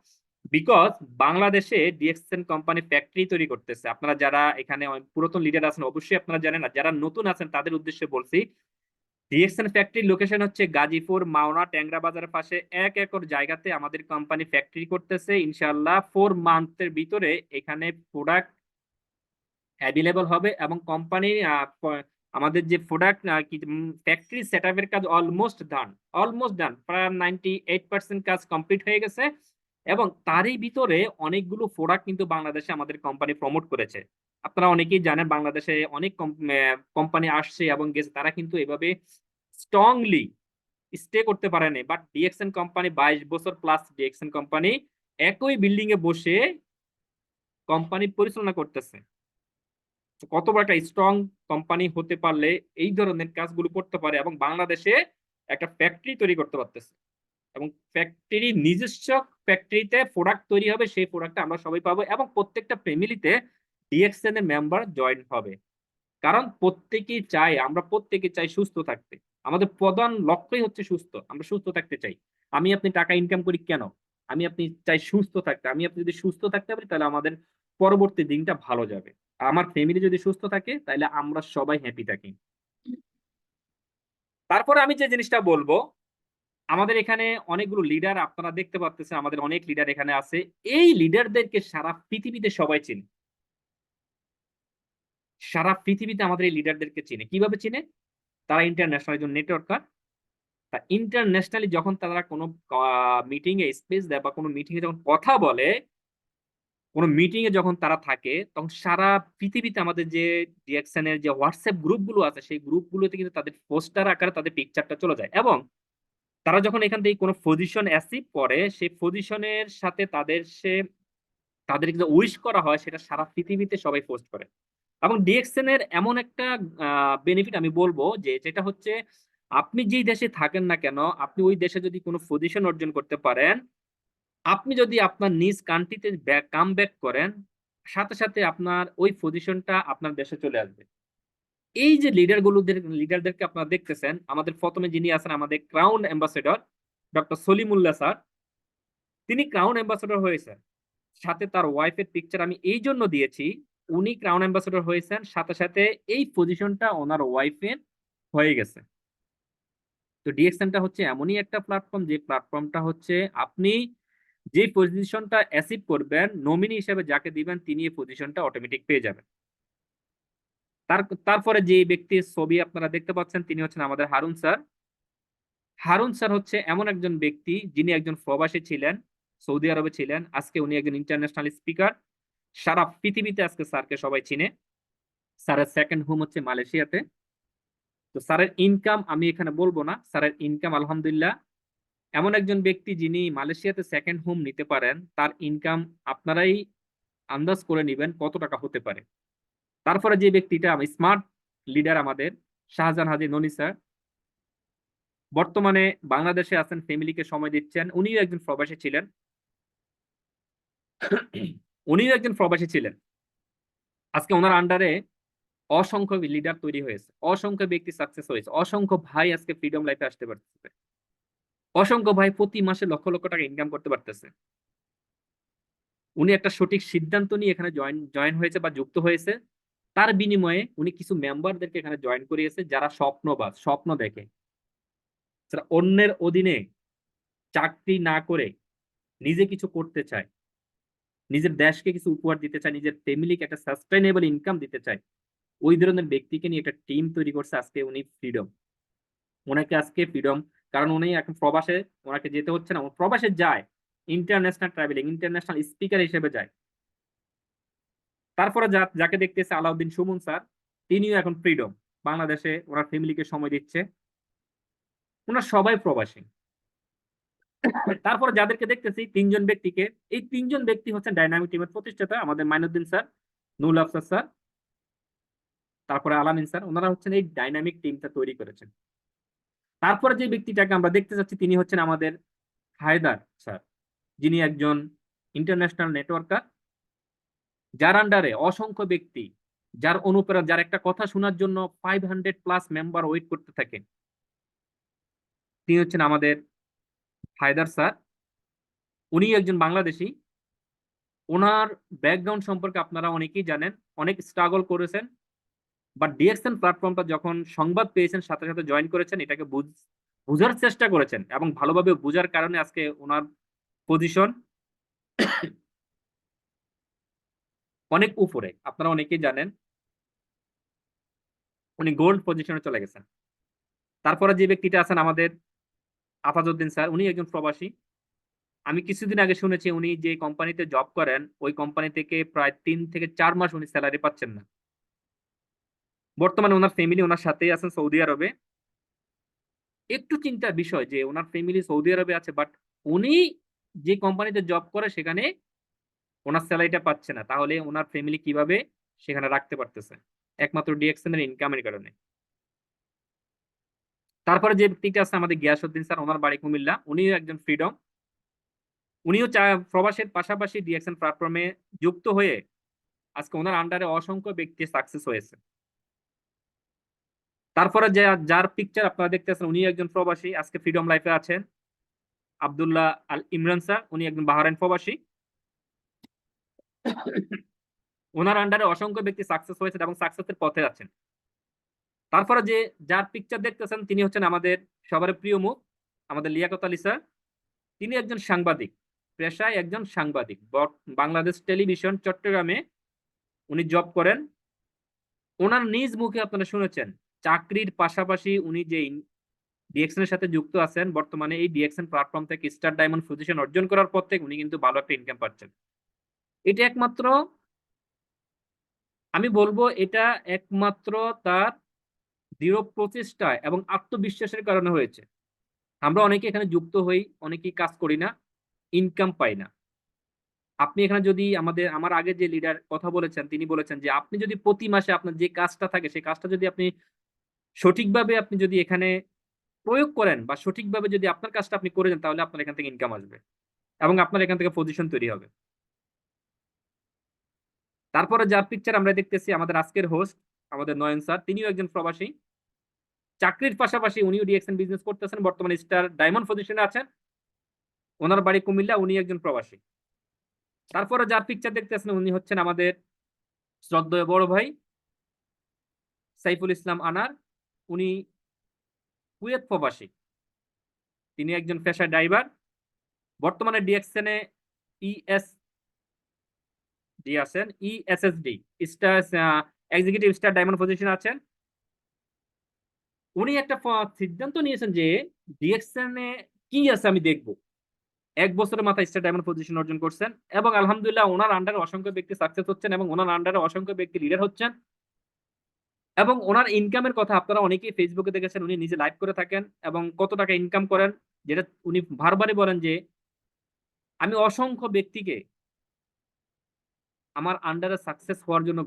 বিকজ বাংলাদেশে ডিএক্সএন কোম্পানি ফ্যাক্টরি তৈরি করতেছে। আপনারা যারা এখানে পুরাতন লিডার আছেন অবশ্যই আপনারা জানেন, না যারা নতুন আছেন তাদের উদ্দেশ্যে বলছি, ডিএক্সএন ফ্যাক্টরির লোকেশন হচ্ছে গাজীপুর, মাওনা, ট্যাংরা বাজারের পাশে 1 একর জায়গাতে আমাদের কোম্পানি ফ্যাক্টরি করতেছে। ইনশাআল্লাহ 4 মান্থের ভিতরে এখানে প্রোডাক্ট অ্যাভেলেবল হবে এবং কোম্পানির আমাদের যে প্রোডাক্ট কি ফ্যাক্টরি সেট আপের কাজ অলমোস্ট ডান, প্রায় 98% কাজ কমপ্লিট হয়ে গেছে। এবং তারই ভিতরে অনেকগুলো প্রোডাক্ট কিন্তু বাংলাদেশে আমাদের কোম্পানি প্রমোট করেছে। আপনারা অনেকেই জানেন বাংলাদেশে অনেক কোম্পানি আসছে এবং গেছে, তারা কিন্তু এভাবে স্ট্রংলি স্টে করতে পারেনি। বাট ডিএক্সএন কোম্পানি 22 বছর প্লাস ডিএক্সএন কোম্পানি একই বিল্ডিং এ বসে কোম্পানি পরিচালনা করতেছে। কত বড় একটা স্ট্রং কোম্পানি হতে পারলে এই ধরনের কাজগুলো করতে পারে এবং বাংলাদেশে একটা ফ্যাক্টরি তৈরি করতে পারতেছে। এবং ফ্যাক্টরি নিজস্ব ফ্যাক্টরিতে প্রোডাক্ট তৈরি হবে, সেই প্রোডাক্টটা আমরা সবাই পাবো এবং প্রত্যেকটা ফ্যামিলিতে ডিএক্সএন এর মেম্বার জয়েন হবে। কারণ আমরা প্রত্যেকেই চাই সুস্থ থাকতে। আমাদের প্রধান লক্ষ্যই হচ্ছে সুস্থ, আমরা সুস্থ থাকতে চাই। আমি আপনি টাকা ইনকাম করি কেন? আমি আপনি চাই সুস্থ থাকতে। আমি আপনি যদি সুস্থ থাকতে পারি তাহলে আমাদের পরবর্তী দিনটা ভালো যাবে। আমার ফ্যামিলি যদি সুস্থ থাকে তাহলে আমরা সবাই হ্যাপি থাকি। তারপরে আমি যে জিনিসটা বলবো, আমাদের এখানে অনেকগুলো লিডার আপনারা দেখতে পাচ্ছেন, আমাদের অনেক লিডার এখানে আছে। এই লিডারদেরকে সারা পৃথিবীতে সবাই চিনে। সারা পৃথিবীতে আমাদের এই লিডারদেরকে চিনে। কিভাবে চিনে? তারা ইন্টারন্যাশনাল একজন নেটওয়ার্কার। তা ইন্টারন্যাশনালি যখন তারা কোনো মিটিং এ স্পেস দেয় বা কোনো মিটিং এ যখন কথা বলে, কোনো মিটিং এ যখন তারা থাকে, তখন সারা পৃথিবীতে আমাদের যে ডিএক্সএন এর যে হোয়াটসঅ্যাপ গ্রুপগুলো আছে সেই গ্রুপগুলোতে কিন্তু তাদের পোস্টার আকারে তাদের পিকচারটা চলে যায়। এবং তারা যখন এখান থেকে কোনো পজিশন অ্যাচিভ করে, সেই পজিশনের সাথে তাদের যে উইশ করা হয় সেটা সারা পৃথিবীতে সবাই পোস্ট করে। এবং ডিএক্সএন এর এমন একটা বেনিফিট আমি বলবো যে যেটা হচ্ছে, আপনি যেই দেশে থাকেন না কেন, আপনি ওই দেশে যদি কোনো পজিশন অর্জন করতে পারেন, আপনি যদি আপনার নিজ কান্ট্রিতে কাম ব্যাক করেন, সাথে সাথে আপনার ওই পজিশনটা আপনার দেশে চলে আসবে। এই যে লিডারদেরকে আপনারা দেখতেছেন, আমাদের প্রথমে যিনি আছেন আমাদের crown ambassador doctor Salimullah sir, তিনি ক্রাউন অ্যাম্বাসেডর হয়েছেন। সাথে তার ওয়াইফের পিকচার আমি এই জন্য দিয়েছি, উনি ক্রাউন অ্যাম্বাসেডর হয়েছেন, সাথে সাথে এই পজিশনটা ওনার ওয়াইফের হয়ে গেছে। তো ডিএক্সএনটা হচ্ছে এমনই একটা প্ল্যাটফর্ম, যে প্ল্যাটফর্মটা হচ্ছে আপনি যে পজিশনটা অ্যাচিভ করবেন, নমিনি হিসেবে যাকে দিবেন তিনি এই পজিশনটা অটোমেটিক পেয়ে যাবেন। তারপরে যে ব্যক্তির ছবি আপনারা দেখতে পাচ্ছেন তিনি হচ্ছেন আমাদের হারুন স্যার। হারুন স্যার হচ্ছে এমন একজন ব্যক্তি যিনি একজন প্রবাসী ছিলেন, সৌদি আরবে ছিলেন, আজকে উনি একজন ইন্টারন্যাশনাল স্পিকার। সারা পৃথিবীতে আজকে স্যারকে সবাই চিনে। স্যারের সেকেন্ড হোম হচ্ছে মালয়েশিয়াতে। তো স্যারের ইনকাম আমি এখানে বলবো না, স্যারের ইনকাম আলহামদুলিল্লাহ। এমন একজন ব্যক্তি যিনি মালয়েশিয়াতে সেকেন্ড হোম নিতে পারেন, তার ইনকাম আপনারাই আন্দাজ করে নেবেন কত টাকা হতে পারে। তারপরে যে ব্যক্তিটা স্মার্ট লিডার আমাদের শাহজাহান হাজি ননি স্যার, বর্তমানে বাংলাদেশে আছেন, ফ্যামিলিকে সময় দিচ্ছেন। উনিও একজন প্রবাসী ছিলেন। আজকে ওনার আন্ডারে অসংখ্য লিডার তৈরি হয়েছে, অসংখ্য ব্যক্তি সাকসেস হয়েছে, অসংখ্য ভাই আজকে ফ্রিডম লাইফে আসতে পারতেছে, অসংখ্য ভাই প্রতি মাসে লক্ষ লক্ষ টাকা ইনকাম করতে পারতেছে। উনি একটা সঠিক সিদ্ধান্ত নিয়ে এখানে জয়েন হয়েছে বা যুক্ত হয়েছে। তার বিনিময়ে উনি কিছু মেম্বারদেরকে এখানে জয়েন করিয়েছে যারা স্বপ্ন দেখে, যারা অন্যের অধীনে চাকরি না করে নিজে কিছু করতে চায়, নিজের দেশকে কিছু উপহার দিতে চায়, নিজের ফ্যামিলিকে একটা সাস্টেইনেবল ইনকাম দিতে চায়। ওই ধরনের ব্যক্তিকে নিয়ে একটা টিম তৈরি করছে আজকে উনি ফ্রিডম। ওনাকে আজকে ফ্রিডম, কারণ উনি এখন প্রবাসে, ওনাকে যেতে হচ্ছে না, প্রবাসে যায়, ইন্টারন্যাশনাল ট্রাভেলিং, ইন্টারন্যাশনাল স্পিকার হিসেবে যায়। তারপরে যাকে দেখতেছে আলাউদ্দিন সুমন স্যার, তিনিও এখন ফ্রিডম, বাংলাদেশে ওনার ফ্যামিলিকে সময় দিচ্ছে। ওনার সবাই প্রবাসী। তারপরে যাদেরকে দেখতেছি তিনজন ব্যক্তিকে, এই তিনজন ব্যক্তি হচ্ছেন ডাইনামিক টিমের প্রতিষ্ঠাতা, আমাদের মাইনুদ্দিন স্যার, নুরুল আফসার স্যার, তারপরে আলামিন স্যার। ওনারা হচ্ছেন এই ডাইনামিক টিমটা তৈরি করেছেন। তারপরে যে ব্যক্তিটাকে আমরা দেখতে চাচ্ছি তিনি হচ্ছেন আমাদের হায়দার স্যার, যিনি একজন ইন্টারন্যাশনাল নেটওয়ার্কার, যার আন্ডারে অসংখ্য ব্যক্তি, যার অনুপ্রেরণা, যার একটা কথা শোনার জন্য 500+ মেম্বার ওয়েট করতে থাকেন, তিনি হচ্ছেন আমাদের হায়দার স্যার। উনি একজন বাংলাদেশি। ওনার ব্যাকগ্রাউন্ড সম্পর্কে আপনারা অনেকেই জানেন, অনেক স্ট্রাগল করেছেন, বাট ডিএক্সএন প্ল্যাটফর্মটা যখন সংবাদ পেয়েছেন সাথে সাথে জয়েন করেছেন, এটাকে বুঝার চেষ্টা করেছেন এবং ভালোভাবে বুঝার কারণে আজকে ওনার পজিশন অনেক উপরে, আপনারা অনেকেই জানেন। উনি গোল্ড পজিশনে চলে গেছেন। তারপরে যে ব্যক্তিটা আছেন আমাদের আফাজউদ্দিন স্যার, উনি একজন প্রবাসী। আমি কিছুদিন আগে শুনেছি উনি যে কোম্পানিতে জব করেন ওই কোম্পানি থেকে প্রায় 3 থেকে 4 মাস উনি স্যালারি পাচ্ছেন না। বর্তমানে ওনার ফ্যামিলি ওনার সাথেই আছেন সৌদি আরবে। একটু চিন্তার বিষয় যে ওনার ফ্যামিলি সৌদি আরবে আছে, বাট উনি যে কোম্পানিতে জব করে সেখানে ওনার স্যালারিটা পাচ্ছে না, তাহলে ওনার ফ্যামিলি কিভাবে সেখানে রাখতে পারতেছে? একমাত্র ডিএক্সএন এর ইনকামের কারণে। তারপরে যে ব্যক্তিটা আছে আমাদের গিয়াসউদ্দিন স্যার, ওনার বাড়ি কুমিল্লা, উনিও একজন ফ্রিডম। উনিও প্রবাসের পাশাপাশি ডিএক্সএন প্ল্যাটফর্মে যুক্ত হয়ে আজকে ওনার আন্ডারে অসংখ্য ব্যক্তি সাকসেস হয়েছে। তারপরে যে যার পিকচার আপনারা দেখতেছেন উনি একজন প্রবাসী, আজকে ফ্রিডম লাইফে আছেন, আব্দুল্লাহ আল ইমরান স্যার, উনি একজন বাহরাইন প্রবাসী। ওনার আন্ডারে অসংখ্য ব্যক্তি সাকসেস হয়েছে এবং সাকসেসের পথে আছেন। তারপরে যে যার পিকচার দেখতেছেন তিনি হচ্ছেন আমাদের সবার প্রিয় মুখ, আমাদের লিয়াকত আলী স্যার। তিনি একজন সাংবাদিক, পেশায় একজন সাংবাদিক। বাংলাদেশ টেলিভিশন চট্টগ্রামে উনি জব করেন। ওনার নিজ মুখে আপনারা শুনেছেন চাকরির পাশাপাশি উনি যে ডিএক্সএন এর সাথে যুক্ত আছেন, বর্তমানে এই ডিএক্সএন প্ল্যাটফর্ম থেকে স্টার ডায়মন্ড পজিশন অর্জন করার পর থেকে উনি কিন্তু ভালো একটা ইনকাম পাচ্ছেন। এটা একমাত্র, আমি বলবো এটা একমাত্র তার দৃঢ় প্রচেষ্টা এবং আত্মবিশ্বাসের কারণে হয়েছে। আমরা অনেকে এখানে যুক্ত হই, অনেকেই কাজ করি না, ইনকাম পাই না। আপনি এখানে যদি আমার আগে যে লিডার কথা বলেছেন তিনি বলেছেন যে আপনি যদি প্রতি মাসে আপনার যে কাজটা থাকে সেই কাজটা যদি আপনি সঠিকভাবে আপনি যদি এখানে প্রয়োগ করেন বা সঠিকভাবে যদি আপনার কাজটা আপনি করে দেন তাহলে আপনার এখান থেকে ইনকাম আসবে এবং আপনার এখান থেকে পজিশন তৈরি হবে। তারপরে যার পিকচার আমরা দেখতেছি আমাদের আজকের হোস্ট আমাদের নয়ন স্যার, তিনিও একজন প্রবাসী। চাকরির পাশাপাশি উনিও ডিএক্সএন বিজনেস করতেছেন, বর্তমানে স্টার ডায়মন্ড পজিশনে আছেন। ওনার বাড়ি কুমিল্লা, উনি একজন প্রবাসী। তারপরে যার পিকচার দেখতেছেন উনি হচ্ছেন আমাদের শ্রদ্ধেয় বড় ভাই সাইফুল ইসলাম আনার, উনি কুয়েত প্রবাসী। তিনি একজন পেশায় ড্রাইভার, বর্তমানে ডিএক্সএন এ ইএসডি আছেন, ইএসএসডি স্টার এক্সিকিউটিভ স্টার ডায়মন্ড পজিশনে আছেন। উনি একটা সিদ্ধান্ত নিয়েছেন যে ডিএক্সএন এ কি আছে আমি দেখবো। 1 বছরের মাথায় স্টার ডায়মন্ড পজিশন অর্জন করছেন এবং আলহামদুলিল্লাহ ওনার আন্ডারে অসংখ্য ব্যক্তি সাকসেস হচ্ছেন এবং ওনার আন্ডারে অসংখ্য ব্যক্তি লিডার হচ্ছেন। এবং ওনার ইনকামের কথা আপনারা অনেকেই ফেসবুকে দেখেছেন, উনি নিজে লাইভ করে থাকেন এবং কত টাকা ইনকাম করেন, যেটা উনি বারবারই বলেন যে আমি অসংখ্য ব্যক্তিকে আমার আন্ডারে সাকসেস হওয়ার জন্য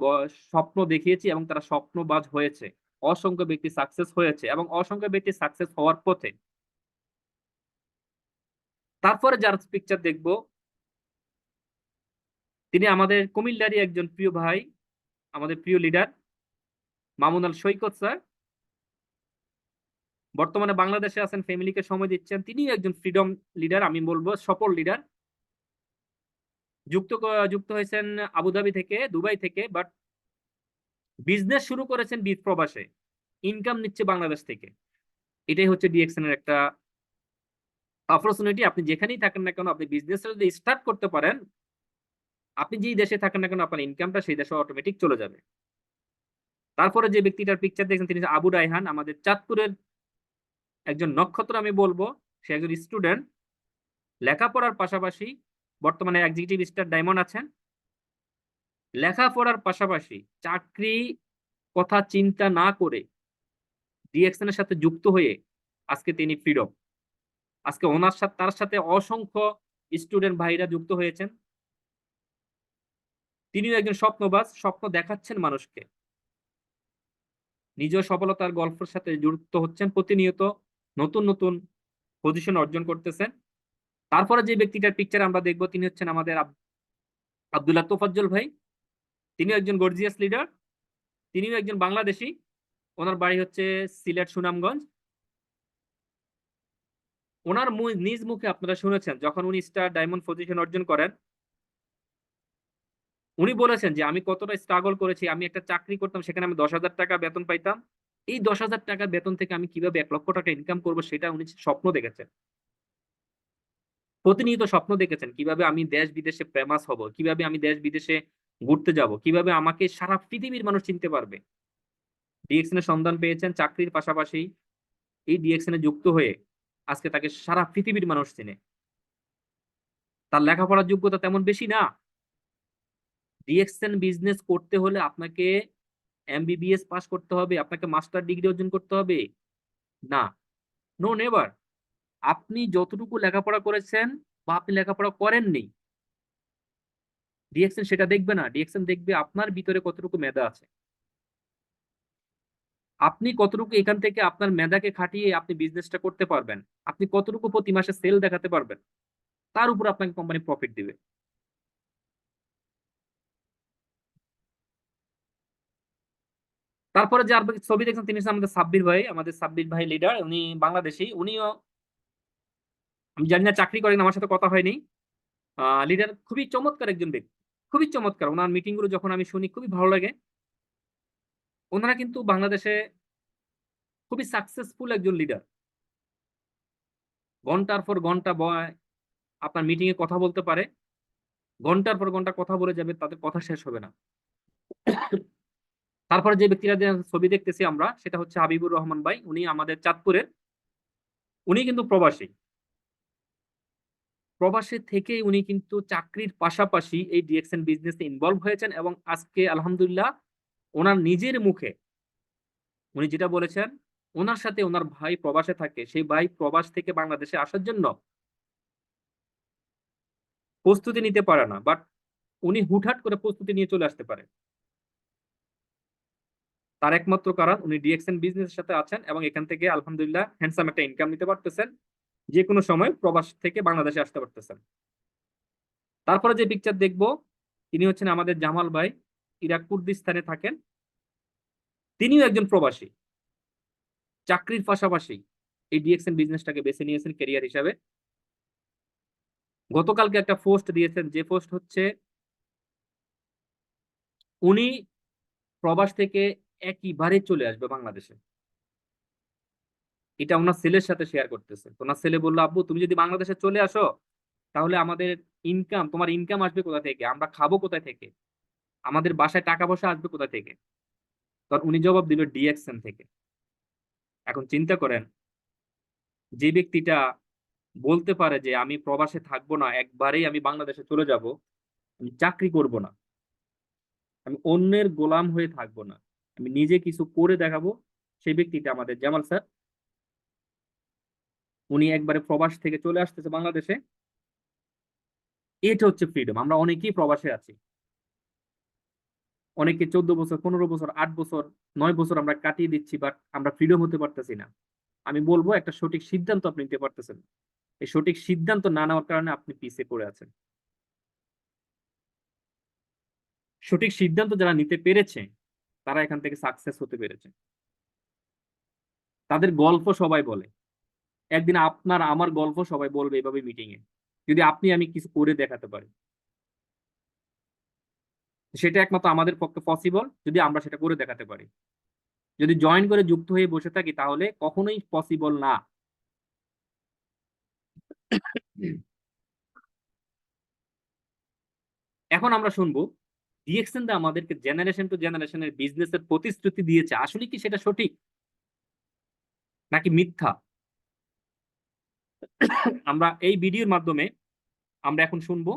স্বপ্ন দেখিয়েছি এবং তারা স্বপ্নবাজ হয়েছে। অসংখ্য ব্যক্তি সাকসেস হয়েছে এবং অসংখ্য ব্যক্তি সাকসেস হওয়ার পথে। তারপরে যার পিকচার দেখবো তিনি আমাদের কুমিল্লারই একজন প্রিয় ভাই, আমাদের প্রিয় লিডার মামুন আল সৈকত স্যার। বর্তমানে বাংলাদেশে আছেন, ফ্যামিলিকে সময় দিচ্ছেন। তিনি একজন ফ্রিডম লিডার, আমি বলবো সফল লিডার। যুক্ত হয়েছেন আবুধাবি থেকে, দুবাই থেকে, বাট বিজনেস শুরু করেছেন প্রবাসে, ইনকাম নিচ্ছে বাংলাদেশ থেকে। এটাই হচ্ছে ডিএক্সএন এর একটা অপরচুনিটি। আপনি যেখানেই থাকেন না কেন, আপনি বিজনেস যদি স্টার্ট করতে পারেন, আপনি যেই দেশে থাকেন না কেন আপনার ইনকামটা সেই দেশে অটোমেটিক চলে যাবে। তারপরে যে ব্যক্তিটার পিকচার দেখছেন তিনি আবু রায়হান, আমাদের চাঁদপুরের একজন নক্ষত্র আমি বলবো। সে একজন স্টুডেন্ট, লেখাপড়ার পাশাপাশি বর্তমানে এক্সিকিউটিভ স্টার ডায়মন্ড আছেন। লেখাপড়ার পাশাপাশি চাকরি কথা চিন্তা না করে ডিএক্সএন এর সাথে যুক্ত হয়ে আজকে তিনি ফ্রিডম। আজকে ওনার সাথে তার সাথে অসংখ্য স্টুডেন্ট ভাইরা যুক্ত হয়েছেন। তিনিও একজন স্বপ্নবাজ, স্বপ্ন দেখাচ্ছেন মানুষকে, নিজের সফলতার গল্পের সাথে যুক্ত হচ্ছেন, প্রতিনিয়ত নতুন নতুন পজিশন অর্জন করতেছেন। তারপরে যে ব্যক্তিটার পিকচার আমরা দেখবো তিনি হচ্ছেন আমাদের আব্দুল্লাহ তোফাজ্জল ভাই। তিনিও একজন গর্জিয়াস লিডার, তিনিও একজন বাংলাদেশি। ওনার বাড়ি হচ্ছে সিলেট সুনামগঞ্জ। ওনার নিজ মুখে আপনারা শুনেছেন যখন উনি স্টার ডায়মন্ড পজিশন অর্জন করেন, উনি বলেছেন যে আমি কতটা স্ট্রাগল করেছি। আমি একটা চাকরি করতাম, সেখানে আমি 10,000 টাকা বেতন পাইতাম। এই 10,000 টাকা বেতন থেকে আমি কিভাবে 1 লক্ষ টাকা ইনকাম করবো সেটা উনি স্বপ্ন দেখেছেন। প্রতিনিয়ত স্বপ্ন দেখেছেন কিভাবে আমি দেশ বিদেশে ফেমাস হব, কিভাবে আমি দেশ বিদেশে ঘুরতে যাব, কিভাবে আমাকে সারা পৃথিবীর মানুষ চিনতে পারবে। ডিএক্সএন এর সন্ধান পেয়েছেন চাকরির পাশাপাশি এই ডিএক্সএন এ যুক্ত হয়ে আজকে তাকে সারা পৃথিবীর মানুষ চেনে। তার লেখাপড়ার যোগ্যতা তেমন বেশি না। ডিএক্সএন বিজনেস করতে হলে আপনাকে এমবিবিএস পাস করতে হবে, আপনাকে মাস্টার ডিগ্রি অর্জন করতে হবে না, নো নেভার। আপনি যতটুকু লেখাপড়া করেছেন বা আপনি লেখাপড়া করেননি, ডিএক্সএন সেটা দেখবে না। ডিএক্সএন দেখবে আপনার ভিতরে কতটুকু মেধা আছে, আপনি কতটুকু এখান থেকে আপনার মেধাকে খাটিয়ে আপনি বিজনেসটা করতে পারবেন, আপনি কতটুকু প্রতি মাসে সেল দেখাতে পারবেন, তার উপর আপনাকে কোম্পানি প্রফিট দিবে। তারপরে যে আর ছবি দেখছেন তিনি হচ্ছেন আমাদের সাব্বির ভাই, আমাদের সাব্বির ভাই লিডার, উনি বাংলাদেশি। উনিও আমি জানি না চাকরি করেন, আমার সাথে কথা হয়নি। লিডার খুবই চমৎকার একজন ব্যক্তি, খুবই চমৎকার। ওনার মিটিং গুলো যখন আমি শুনি খুবই ভালো লাগে। ওনারা কিন্তু বাংলাদেশে খুবই সাকসেসফুল একজন লিডার। ঘন্টার পর ঘন্টা আপনার মিটিং এ কথা বলতে পারে, ঘন্টার পর ঘন্টা কথা বলে যাবে, তাদের কথা শেষ হবে না। তারপরে যে ব্যক্তিরা ছবি দেখতেছি আমরা, সেটা হচ্ছে হাবিবুর রহমান ভাই। উনি আমাদের চাঁদপুরের, উনি কিন্তু প্রবাসী। প্রবাসী থেকে উনি কিন্তু চাকরির পাশাপাশি এই ডিএক্সএন বিজনেসে ইনভলভ হয়েছেন এবং আজকে আলহামদুলিল্লাহ ওনার নিজের মুখে উনি যেটা বলেছেন, ওনার সাথে ওনার ভাই প্রবাসে থাকে, সেই ভাই প্রবাস থেকে বাংলাদেশে আসার জন্য প্রস্তুতি নিতে পারে না, বাট উনি হুটহাট করে প্রস্তুতি নিয়ে চলে আসতে পারে। তার একমাত্র কারণ উনি ডিএক্সএন বিজনেসের সাথে আছেন এবং এখান থেকে আলহামদুলিল্লাহ হ্যান্ডসাম একটা ইনকাম নিতে পারতেছেন, যে কোনো সময় প্রবাস থেকে বাংলাদেশে আসতে পারতেছেন। তারপরে যে পিকচার দেখবো, তিনি হচ্ছেন আমাদের জামাল ভাই, ইরাক কুর্দিস্তানে থাকেন। তিনিও একজন প্রবাসী, চাকরির পাশাপাশি এই ডিএক্সএন বিজনেসটাকে বেছে নিয়েছেন ক্যারিয়ার হিসাবে। গতকালকে একটা পোস্ট দিয়েছেন, যে পোস্ট হচ্ছে উনি প্রবাস থেকে একইবারে চলে আসবে বাংলাদেশে। এটা ওনার ছেলের সাথে শেয়ার করতেছে। ওনার ছেলে বললো, আব্বু তুমি যদি বাংলাদেশে চলে আসো তাহলে আমাদের ইনকাম, তোমার ইনকাম আসবে কোথা থেকে, আমরা খাবো কোথায় থেকে, আমাদের বাসায় টাকা পয়সা আসবে কোথা থেকে? তখন উনি জবাব দিল ডিএক্সএন থেকে। এখন চিন্তা করেন, যে ব্যক্তিটা বলতে পারে যে আমি প্রবাসে থাকবো না, একবারেই আমি বাংলাদেশে চলে যাব, আমি চাকরি করব না, আমি অন্যের গোলাম হয়ে থাকবো না, আমি নিজে কিছু করে দেখাবো, সেই ব্যক্তিটা আমাদের জামাল স্যার। উনি একবারে প্রবাস থেকে চলে আসতেছে বাংলাদেশে। এটা হচ্ছে ফ্রিডম। আমরা অনেকেই প্রবাসে আছি, অনেকে 14 বছর, 15 বছর, 8 বছর, 9 বছর আমরা কাটিয়ে দিচ্ছি, বাট আমরা ফ্রিডম হতে পারতেছি না। আমি বলবো একটা সঠিক সিদ্ধান্ত আপনি নিতে পারতেছেন, এই সঠিক সিদ্ধান্ত না নেওয়ার কারণে আপনি পিছিয়ে পড়ে আছেন। সঠিক সিদ্ধান্ত যারা নিতে পেরেছে তারা এখান থেকে সাকসেস হতে পেরেছে। তাদের গল্প সবাই বলে, একদিন আপনার আমার গল্প সবাই বলবে এভাবে মিটিং এ, যদি আপনি আমি কিছু করে দেখাতে পারি। সেটা একমাত্র আমাদের পক্ষে পসিবল যদি আমরা সেটা করে দেখাতে পারি। যদি জয়েন করে যুক্ত হয়ে বসে থাকি তাহলে কখনোই পসিবল না। এখন আমরা শুনবো ডিএক্সএন দা আমাদেরকে জেনারেশন টু জেনারেশনের বিজনেসের প্রতিশ্রুতি দিয়েছে, আসলে কি সেটা সঠিক নাকি মিথ্যা? আমরা এই ভিডিওর মাধ্যমে আমরা এখন শুনবো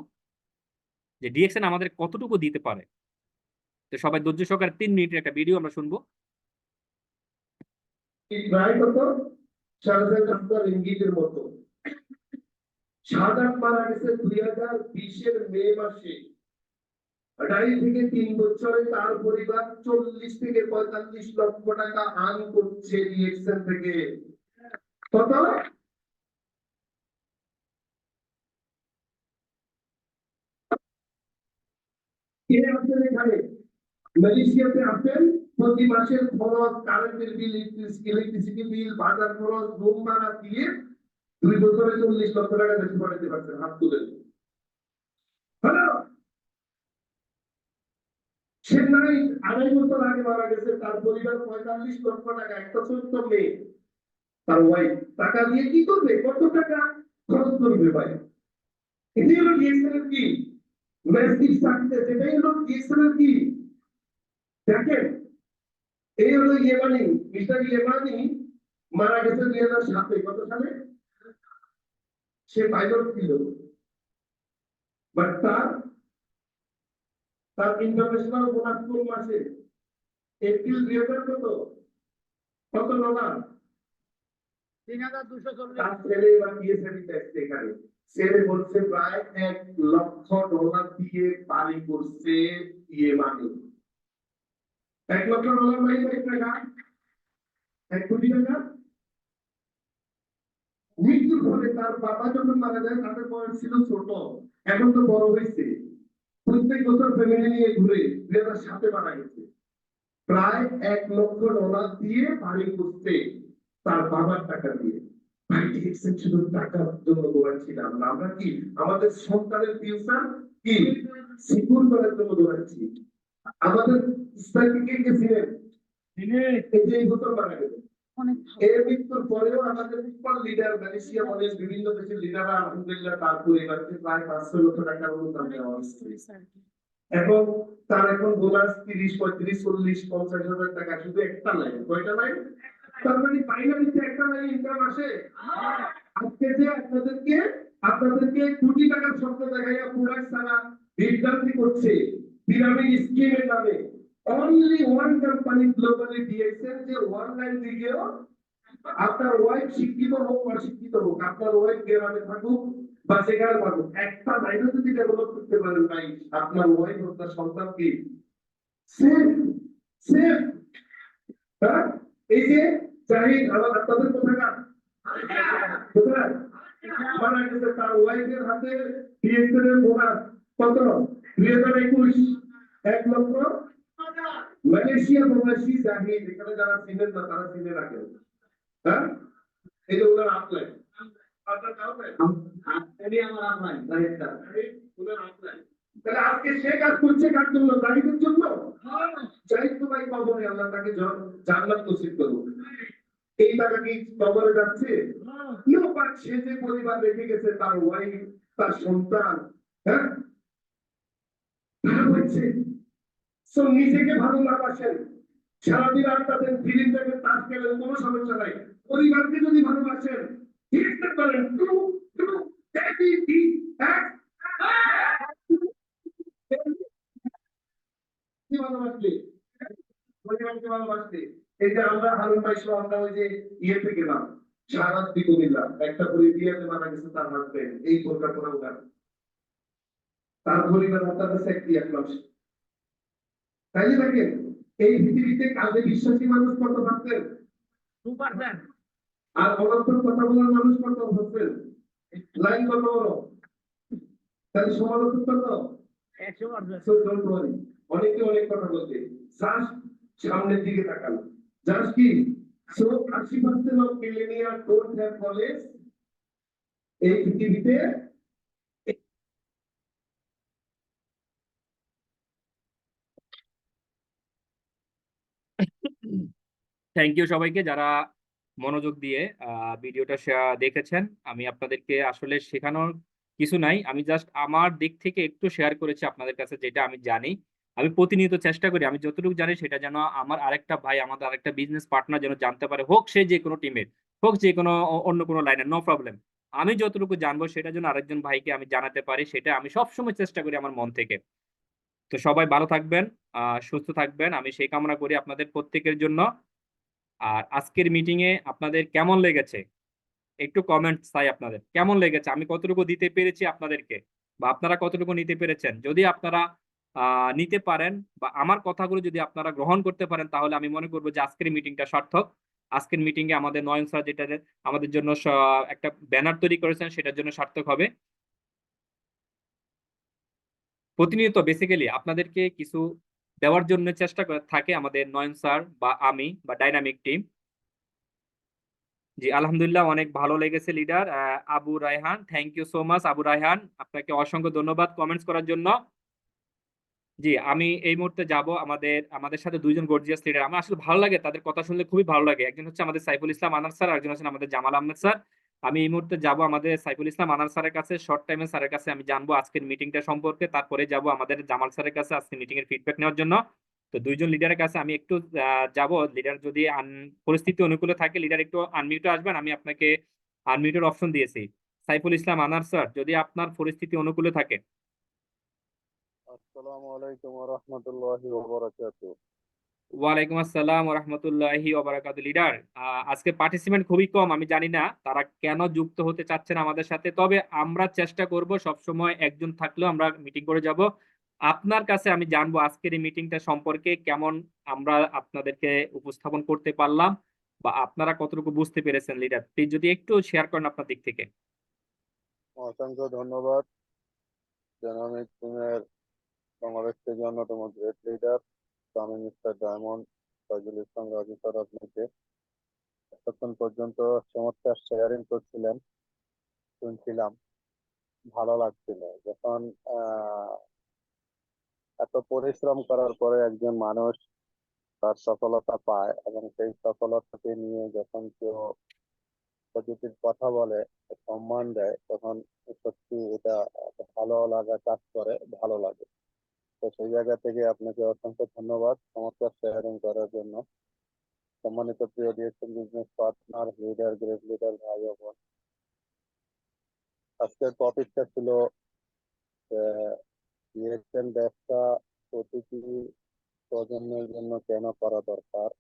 যে ডিএক্সএন আমাদের কতটুকু দিতে পারে। তো সবাই ধৈর্য সহকারে 3 মিনিটের একটা ভিডিও আমরা শুনবো। প্রায় কত 4,500 রিঙ্গিতের মতো। সাদাত মারা গেছে 2020-এর মে মাসে। 2.5 থেকে 3 বছরে তার পরিবার 40 থেকে 45 লক্ষ টাকা আর্ন করছে ডিএক্সএন থেকে। কত? কে আছেন এখানে? মালয়েশিয়াতে আছেন, প্রতি মাসের খরচ, কারেন্টের বিল, ইলেকট্রিসিটি বিল, বাজার খরচ, রুম ভাড়া দিয়ে 2 বছরে 40 লক্ষ টাকা বেশি বাড়াতে পারছেন, হাত তুলেন। হ্যালো, চেন্নাই 2.5 বছর আগে মারা গেছে, তার পরিবার 45 লক্ষ টাকা, একটা ছোট্ট মেয়ে, তার ওয়াইফ টাকা দিয়ে কি করবে, কত টাকা খরচ করবে ভাই? এটাই হলো ডিএক্সএল এর কি ম্যাসিভ সাকসেস, এটাই হলো ডিএক্সএল এর কি। দেখেন এই হলো ইয়েমানি, মিস্টার ইয়েমানি মারা গেছে 2007-এ। কত সালে? সে পাইলট ছিল, বাট তার ইন্টারন্যাশনাল বোনাস কোন মাসে? April 2000 dollar. 3240। তার ছেলে এবার বিএসএফ টেস্ট এখানে ছেলে বলছে প্রায় $1,00,000 দিয়ে বাড়ি করছে ইয়েমানি। $1,00,000 মানে কত টাকা? 1 কোটি টাকা। মৃত্যুর পরে তার বাবা যখন মারা যায় তাদের বয়স ছিল ছোট, এখন তো বড় হয়েছে। প্রত্যেক বছর ফ্যামিলি নিয়ে ঘুরে 2007-এ মারা গেছে। প্রায় $1,00,000 দিয়ে বাড়ি করছে তার বাবার টাকা দিয়ে। ভাই দেখছেন, শুধু টাকার জন্য দৌড়াচ্ছিলাম না, আমরা কি আমাদের সন্তানের ফিউচার কি সিকিউর করার জন্য দৌড়াচ্ছি। আমাদের স্ট্র্যাটেজি কে ছিলেন এই যে ভূতর মারা গেছে। এর মৃত্যুর পরেও আমাদের ফুটবল লিডার মালয়েশিয়া বলেন, বিভিন্ন দেশের লিডাররা আলহামদুলিল্লাহ তার পরিবারকে প্রায় 500 লক্ষ টাকার অনুদান দেওয়া হয়েছে। এবং তার এখন বোনাস 30, 35, 40, 50 হাজার টাকা। শুধু একটা লাইন, কয়টা লাইন? তার মানে ফাইনালিতে একটা লাইন ইনকাম আসে। আজকে যে আপনাদেরকে কোটি টাকার স্বপ্ন দেখাইয়া পুরা সারা বিভ্রান্তি করছে পিরামিড স্কিমের নামে। অনলি ওয়ান কোম্পানি গ্লোবালি দিয়েছেন যে অনলাইন দিকেও আপনার ওয়াইফ শিক্ষিত হোক অশিক্ষিত হোক, আপনার ওয়াইফ গ্রামে থাকুক বা সেখানে থাকুক, একটা লাইনও যদি ডেভেলপ করতে পারেন ভাই, আপনার ওয়াইফ আপনার সন্তানকে সেফ সেফ। হ্যাঁ, এই যে জাহিদ আমার আপনাদের কোথাকার কোথায় মারা গেছে, তার ওয়াইফের হাতে বিএসএফ এর বোনাস কত? 2021 $1,00,000। মালয়েশিয়া প্রবাসী জাহিদ, এখানে যারা চিনেন না তারা চিনে রাখেন। হ্যাঁ, এই যে ওনার আপলাইন, আপনার কারো নাই, আমার আপলাইন জাহিদটা, ওনার আপলাইন। তাহলে আজকে সে কাজ করছে কার জন্য? জাহিদের জন্য। জাহিদ তো ভাই কবরে, আল্লাহ তাকে জান্নাত নসিব করুক। এই টাকা কি কবরে যাচ্ছে? কেউ পাচ্ছে যে পরিবার রেখে গেছে, তার ওয়াইফ, তার সন্তান, হ্যাঁ, নিজেকে ভালো না বাসেন, সারাদিন আড্ডা দেন, ফিল্ম দেখেন, তাস খেলেন, কোনো সমস্যা নাই। পরিবারকে যদি ভালোবাসেন, ঠিক করেন, ভালোবাসলে পরিবারকে ভালোবাসলে। এই যে আমরা হারুন ভাই সহ আমরা ওই যে ইয়েতে গেলাম, শাহরাজ দিকুনিল্লাহ, একটা পরিবারে মারা গেছে তার হাজবেন্ড, এই পরিকল্পনা উদার তার পরিবার আপনাদের চাকরি একমাস। তাই দেখেন, এই পৃথিবীতে কাজে বিশ্বাসী মানুষ কত থাকতেন? 2%। আর অনর্থক কথা বলার মানুষ কত থাকতেন? লাইন কত বড়, তাহলে সমালোচক কত? 100%। অনেকে অনেক কথা বলতে, জাস্ট সামনের দিকে তাকান। জাস্ট কি? So 80% of millennial don't have knowledge. এই পৃথিবীতে থ্যাংক ইউ সবাইকে যারা মনোযোগ দিয়ে ভিডিওটা দেখেছেন। আমি আপনাদেরকে আসলে শেখানোর কিছু নাই, আমি জাস্ট আমার দিক থেকে একটু শেয়ার করেছি আপনাদের কাছে যেটা আমি জানি। আমি প্রতিনিয়ত চেষ্টা করি আমি যতটুকু জানি সেটা যেন আমার আরেকটা ভাই, আমাদের আরেকটা বিজনেস পার্টনার যেন জানতে পারে, হোক সে যে কোনো টিমের, হোক যে কোনো অন্য কোনো লাইনের, নো প্রবলেম। আমি যতটুকু জানবো সেটা যেন আরেকজন ভাইকে আমি জানাতে পারি, সেটা আমি সবসময় চেষ্টা করি আমার মন থেকে। তো সবাই ভালো থাকবেন, সুস্থ থাকবেন, আমি সেই কামনা করি আপনাদের প্রত্যেকের জন্য। আর আজকের মিটিং এ আপনাদের কেমন লেগেছে একটু কমেন্ট চাই, আপনাদের কেমন লেগেছে, আমি কতটুকু দিতে পেরেছি আপনাদেরকে, বা আপনারা কতটুকু নিতে পেরেছেন। যদি আপনারা নিতে পারেন বা আমার কথাগুলো যদি আপনারা গ্রহণ করতে পারেন, তাহলে আমি মনে করবো যে আজকের মিটিংটা সার্থক। আজকের মিটিং এ আমাদের নয়ন স্যার যেটা আমাদের জন্য একটা ব্যানার তৈরি করেছেন, সেটার জন্য সার্থক হবে। প্রতিনিয়ত বেসিক্যালি আপনাদেরকে কিছু দেওয়ার জন্য চেষ্টা করে থাকে আমাদের নয়ন স্যার বা আমি বা ডাইনামিক টিম। জি আলহামদুলিল্লাহ, অনেক ভালো লেগেছে leader. Abu Raihan, thank you so much Abu Raihan, আপনাকে অসংখ্য ধন্যবাদ কমেন্টস করার জন্য। জি আমি এই মুহূর্তে যাব, আমাদের সাথে দুইজন গর্জিয়াস লিডার, আমার আসলে ভালো লাগে তাদের কথা শুনলে, খুবই ভালো লাগে। একজন হচ্ছে আমাদের সাইফুল ইসলাম আনার স্যার, একজন হচ্ছে আমাদের জামাল আহমেদ স্যার। আমি এই মুহূর্তে যাব আমাদের সাইফুল ইসলাম আনার স্যারের কাছে, শর্ট টাইমে স্যারের কাছে আমি জানবো আজকের মিটিংটা সম্পর্কে, তারপরে যাব আমাদের জামাল স্যারের কাছে আজকে মিটিং এর ফিডব্যাক নেওয়ার জন্য। তো দুইজন লিডারের কাছে আমি একটু যাব। লিডার যদি পরিস্থিতি অনুকূলে থাকে, লিডার একটু আনমিউটে আসবেন, আমি আপনাকে আনমিউটের অপশন দিয়েছি। সাইফুল ইসলাম আনার স্যার, যদি আপনার পরিস্থিতি অনুকূলে থাকে। আসসালামু আলাইকুম ওয়া রাহমাতুল্লাহি ওয়া বারাকাতুহু। ওয়ালাইকুম আসসালাম ওয়া রাহমাতুল্লাহি ওয়া বারাকাতুহু। লিডার, আজকে পার্টিসিপেন্ট খুবই কম, আমি জানি না তারা কেন যুক্ত হতে চাচ্ছেন আমাদের সাথে, তবে আমরা চেষ্টা করব সব সময় একজন থাকলেও আমরা মিটিং করে যাব। আপনার কাছে আমি জানবো আজকের এই মিটিংটা সম্পর্কে কেমন আমরা আপনাদেরকে উপস্থাপন করতে পারলাম, বা আপনারা কতটুকু বুঝতে পেরেছেন। লিডার, প্লিজ যদি একটু শেয়ার করেন আপনার দিক থেকে। অসংখ্য ধন্যবাদ। ডায়নামিক টিমের বাংলাদেশ থেকে অন্যতম গ্রেট লিডার আমি mister diamond Faizul Islam Raju sir আপনাকে এতক্ষণ পর্যন্ত চমৎকার শেয়ারিং করছিলেন, শুনছিলাম, ভালো লাগছিল। যখন এত পরিশ্রম করার পরে একজন মানুষ তার সফলতা পায় এবং সেই সফলতাকে নিয়ে যখন কেউ পজিটিভ কথা বলে, সম্মান দেয়, তখন সত্যি এটা একটা ভালো লাগা কাজ করে, ভালো লাগে। তো সেই জায়গা থেকে আপনাকে অসংখ্য ধন্যবাদ চমৎকার শেয়ারিং করার জন্য। সম্মানিত প্রিয় DSM business partner, leader, great leader ভাই ও বোন, আজকের টপিকটা ছিল ডিএসএম ব্যবসা প্রতিটি প্রজন্মের জন্য কেন করা দরকার।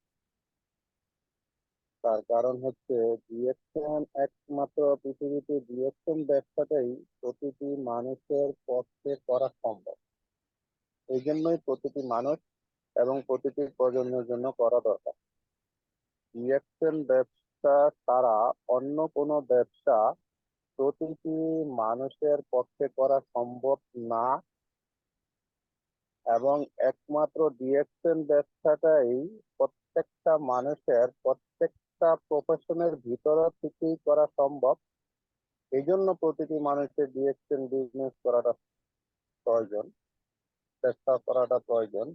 তার কারণ হচ্ছে ডিএসএম একমাত্র পৃথিবীতে ডিএসএম ব্যবসাটাই প্রতিটি মানুষের পক্ষে করা সম্ভব। এই জন্যই প্রতিটি মানুষ এবং প্রতিটি প্রজন্মের জন্য করা দরকার। ডিএসএম ব্যবসা ছাড়া অন্য কোনো ব্যবসা প্রতিটি মানুষের পক্ষে করা সম্ভব না, এবং একমাত্র ডিএসএম ব্যবসাটাই প্রত্যেকটা মানুষের প্রত্যেকটা প্রফেশনের ভিতর থেকেই করা সম্ভব। এই জন্য প্রতিটি মানুষের ডিএসএম বিজনেস করাটা প্রয়োজন, চেষ্টা করাটা প্রয়োজন।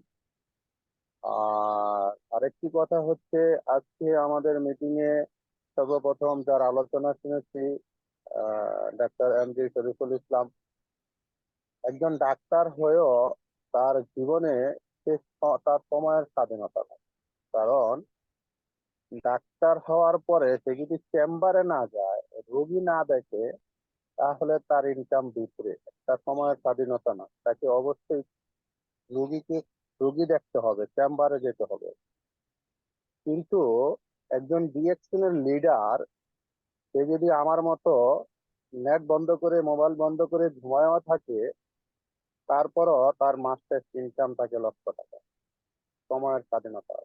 আর আরেকটি কথা হচ্ছে, আজকে আমাদের মিটিং এ সর্বপ্রথম যার আলোচনা শুনেছি ডাক্তার এমডি শরীফুল ইসলাম। একজন ডাক্তার হয়েও তার জীবনে তার সময়ের স্বাধীনতা নেই। কারণ ডাক্তার হওয়ার পরে সে যদি চেম্বারে না যায়, রোগী না দেখে, তাহলে তার ইনকাম বিপরীত, তার সময়ের স্বাধীনতা না। তাকে অবশ্যই রোগী দেখতে হবে, চেম্বারে যেতে হবে। কিন্তু একজন ডিএসএম এর লিডার, সে যদি আমার মতো নেট বন্ধ করে, মোবাইল বন্ধ করে ঘুমায়ও থাকে, তারপরও তার মাস্টার ইনকাম থাকে লক্ষ টাকা, সময়ের স্বাধীনতা।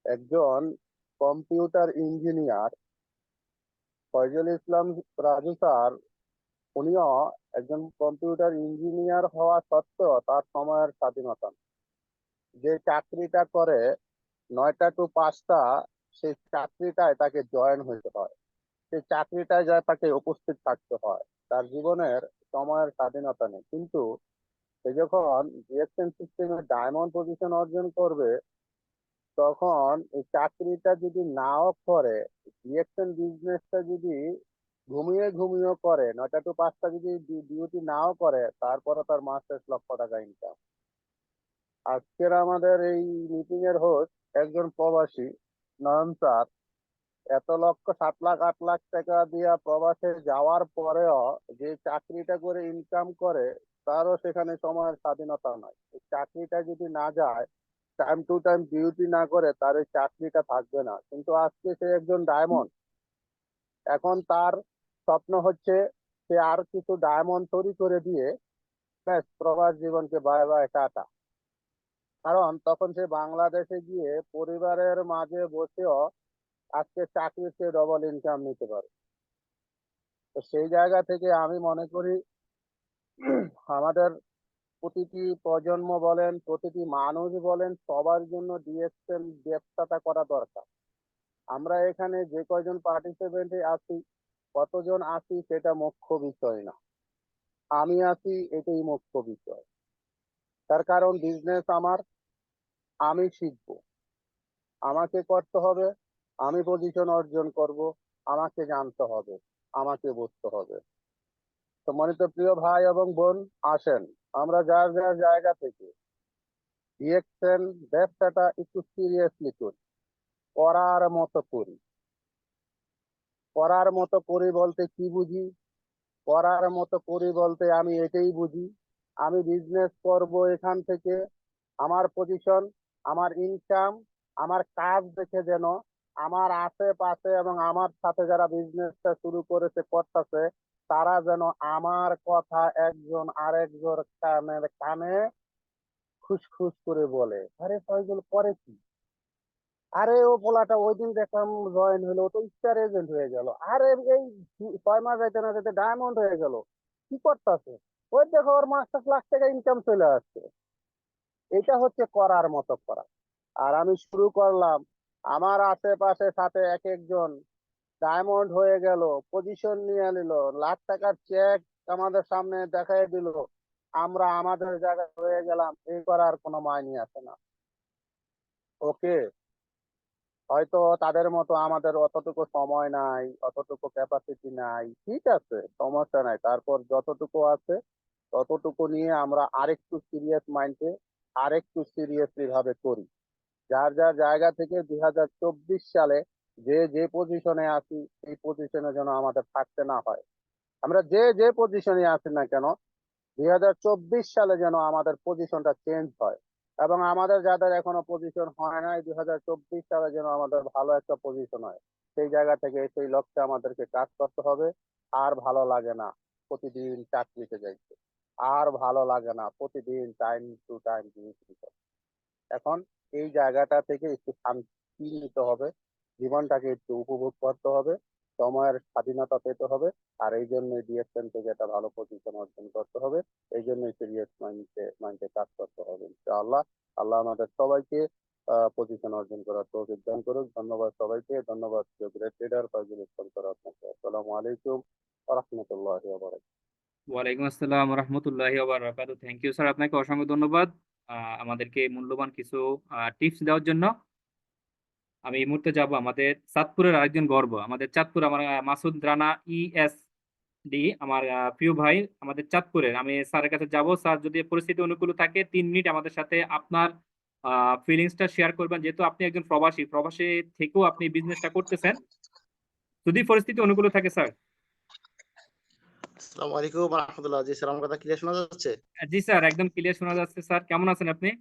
একজন computer engineer Faizul Islam Raju sir, উনিও একজন কম্পিউটার ইঞ্জিনিয়ার হওয়া সত্ত্বেও তার সময়ের স্বাধীনতা নেই। যে চাকরিটা করে 9টা to 5টা, সেই চাকরিটায় তাকে জয়েন হতে হয়, সেই চাকরিটায় যায় তাকে উপস্থিত থাকতে হয়। তার জীবনের সময়ের স্বাধীনতা নেই। কিন্তু সে যখন ডিএসএম সিস্টেমে ডায়মন্ড পজিশন অর্জন করবে, তখন এই চাকরিটা যদি নাও করে, ডিএসএম বিজনেসটা যদি ঘুমিয়ে করে, 9টা to 5টা যদি ডিউটি নাও করে, তারপরে তার মাসে লক্ষ টাকা ইনকাম। আজকের আমাদের এই মিটিং এর হোস্ট একজন প্রবাসী, নয়ন স্যার। এত লক্ষ 7 লাখ 8 লাখ টাকা দিয়ে প্রবাসে যাওয়ার পরেও যে চাকরিটা করে ইনকাম করে, তারও সেখানে সময়ের স্বাধীনতা নয়। এই চাকরিটা যদি না যায়, টাইম টু টাইম ডিউটি না করে, তার এই চাকরিটা থাকবে না। কিন্তু আজকে সে একজন ডায়মন্ড। এখন তার স্বপ্ন হচ্ছে সে আর কিছু ডায়মন্ড তৈরি করে দিয়ে ব্যাস প্রবাস জীবনকে বাই বাই টাটা। কারণ তখন সে বাংলাদেশে গিয়ে পরিবারের মাঝে বসেও আজকে চাকরির চেয়ে ডবল ইনকাম নিতে পারে। তো সেই জায়গা থেকে আমি মনে করি আমাদের প্রতিটি প্রজন্ম বলেন, প্রতিটি মানুষ বলেন, সবার জন্য ডিএসএম ব্যবসাটা করা দরকার। আমরা এখানে যে কয়জন পার্টিসিপেন্টে আছি, কতজন আছি সেটা মুখ্য বিষয় না। আমি আছি, এটাই মুখ্য বিষয়। তার কারণ বিজনেস আমার, আমি শিখবো, আমাকে করতে হবে, আমি পজিশন অর্জন করব, আমাকে জানতে হবে, আমাকে বুঝতে হবে। সম্মানিত প্রিয় ভাই এবং বোন, আসেন আমরা যার যার জায়গা থেকে ডিএক্সএন ব্যবসাটা একটু সিরিয়াসলি করি, করার মতো করি। করার মতো করি বলতে কি বুঝি? করার মতো করি বলতে আমি এটাই বুঝি, আমি বিজনেস করব এখান থেকে, আমার পজিশন, আমার ইনকাম, আমার কাজ দেখে যেন আমার আশেপাশে এবং আমার সাথে যারা বিজনেসটা শুরু করেছে করতেছে তারা যেন আমার কথা একজন আরেকজন কানে কানে খুশ করে বলে, আরে ফয়জুল করে কি, আরে ও পোলাটা ওই দিন দেখলাম জয়েন হলো, ও তো স্টার এজেন্ট হয়ে গেল, আরে এই 6 মাস যাইতে না যেতে ডায়মন্ড হয়ে গেল, কি করতেছে, ওই দেখো ওর 5 লাখ টাকা ইনকাম চলে আসছে। এটা হচ্ছে করার মতো করা। আর আমি শুরু করলাম, আমার আশেপাশে সাথে এক একজন ডায়মন্ড হয়ে গেল, পজিশন নিয়ে নিল, লাখ টাকার চেক আমাদের সামনে দেখাই দিল, আমরা আমাদের জায়গায় হয়ে গেলাম, এই করার কোনো মাইনে আছে না। ওকে, হয়তো তাদের মতো আমাদের অতটুকু সময় নাই, অতটুকু ক্যাপাসিটি নাই, ঠিক আছে, সমস্যা নাই, তারপর যতটুকু আছে ততটুকু নিয়ে আমরা আরেকটু সিরিয়াস মাইন্ডে আরেকটু সিরিয়াসলি ভাবে করি। যার যার জায়গা থেকে 2024 সালে যে যে পজিশনে আছি সেই পজিশনে যেন আমাদের থাকতে না হয়। আমরা যে যে পজিশনে আছি না কেন, 2024 সালে যেন আমাদের পজিশনটা চেঞ্জ হয়, এবং আমাদের যাদের এখনো পজিশন হয় নাই 2024 সালে যেন আমাদের ভালো একটা পজিশন হয়। সেই জায়গা থেকে সেই লক্ষ্যে আমাদেরকে কাজ করতে হবে। আর ভালো লাগে না প্রতিদিন চাকরিতে যাইতে, আর ভালো লাগে না প্রতিদিন টাইম টু টাইম ডিউটি করতে। এখন এই জায়গাটা থেকে একটু শান্তি নিতে হবে, জীবনটাকে একটু উপভোগ করতে হবে, সময়ের স্বাধীনতা পেতে হবে। আর এই জন্য ডিএসএন থেকে একটা ভালো পজিশন অর্জন করতে হবে। এই জন্য সিরিয়াস মাইন্ডে কাজ করতে হবে ইনশাআল্লাহ। আল্লাহ আমাদের সবাইকে পজিশন অর্জন করার তৌফিক দান করুক। ধন্যবাদ সবাইকে, ধন্যবাদ গ্রেট লিডার ফয়জুল ইসলাম স্যার আপনাকে। আসসালামু আলাইকুম ওয়া রাহমাতুল্লাহি ওয়া বারাকাতুহু। ওয়ালাইকুম আসসালাম রহমতুল্লাহি ওয়া বারাকাতুহু। থ্যাংক ইউ স্যার, আপনাকে অসংখ্য ধন্যবাদ আমাদেরকে মূল্যবান কিছু টিপস দেওয়ার জন্য। আমি এই মুহূর্তে যাব আমাদের চাঁদপুরের আরেকজন গর্ব, আমাদের চাঁদপুর, আমার মাসুদ রানা ESD, আমার প্রিয় ভাই আমাদের চাঁদপুরের। আমি স্যারের কাছে যাব। স্যার যদি পরিস্থিতি অনুকূল থাকে 3 মিনিট আমাদের সাথে আপনার ফিলিংসটা শেয়ার করবেন, যেহেতু আপনি একজন প্রবাসী, প্রবাসী থেকেও আপনি বিজনেসটা করতেছেন। যদি পরিস্থিতি অনুকূল থাকে স্যার। আসসালামু আলাইকুম রহমতুল্লাহ। জি স্যার, আমার কথা ক্লিয়ার শোনা যাচ্ছে? জি স্যার, একদম ক্লিয়ার শোনা যাচ্ছে। স্যার কেমন আছেন আপনি?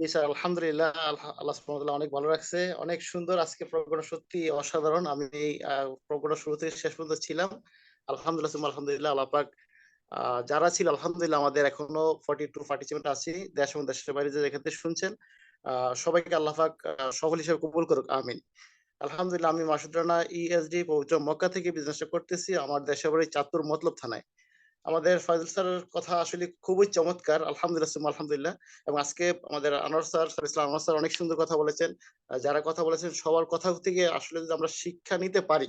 জি স্যার, আলহামদুলিল্লাহ, আল্লাহ সুবহানাহু ওয়া তাআলা অনেক ভালো রাখছে, অনেক সুন্দর। আজকে প্রোগ্রাম সত্যি অসাধারণ। আমি প্রোগ্রাম শুরু থেকে শেষ পর্যন্ত ছিলাম। আলহামদুলিল্লাহ সুম্মা আলহামদুলিল্লাহ। আল্লাহ পাক যারা ছিল আলহামদুলিল্লাহ, আমাদের এখনো 42 পার্টিসিপেন্ট আছি দেশ এবং দেশের বাইরে যে এখান থেকে শুনছেন, সবাইকে আল্লাহ পাক সফল হিসেবে কবুল করুক, আমিন। আলহামদুলিল্লাহ, আমি মাসুদ রানা ESD পবিত্র মক্কা থেকে বিজনেসটা করতেছি। আমার দেশের বাড়ি চাঁদপুর মতলব থানায়। আমাদের ফয়জুল স্যারের কথা আসলে খুবই চমৎকার, আলহামদুলিল্লাহ সুম্মা আলহামদুলিল্লাহ। এবং আজকে আমাদের আনোয়ার স্যার, ইসলাম আনোয়ার স্যার অনেক সুন্দর কথা বলেছেন। যারা কথা বলেছেন সবার কথা থেকে আসলে যদি আমরা শিক্ষা নিতে পারি,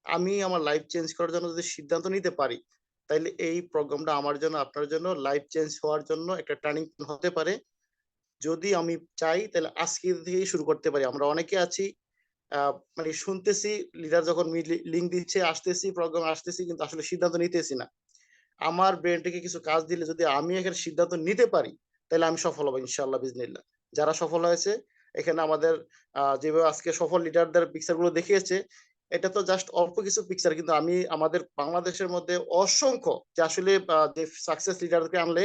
আমি আমার লাইফ চেঞ্জ করার জন্য যদি সিদ্ধান্ত নিতে পারি, তাইলে এই প্রোগ্রামটা আমার জন্য, আপনার জন্য লাইফ চেঞ্জ হওয়ার জন্য একটা টার্নিং পয়েন্ট হতে পারে। যদি আমি চাই তাহলে আজকে থেকেই শুরু করতে পারি। আমরা অনেকে আছি মানে শুনতেছি, লিডার যখন লিঙ্ক দিচ্ছে আসতেছি, প্রোগ্রাম আসতেছি, কিন্তু আসলে সিদ্ধান্ত নিতেছি না। আমার ব্রেনটাকে কিছু কাজ দিলে যদি আমি এখানে সিদ্ধান্ত নিতে পারি, তাহলে আমি সফল হবো ইনশাআল্লাহ বিজনিল্লাহ। যারা সফল হয়েছে এখানে আমাদের যেভাবে আজকে সফল লিডারদের পিকচার গুলো দেখিয়েছে, এটা তো জাস্ট অল্প কিছু পিকচার, কিন্তু আমি আমাদের বাংলাদেশের মধ্যে অসংখ্য যে আসলে যে সাকসেস লিডারকে আনলে,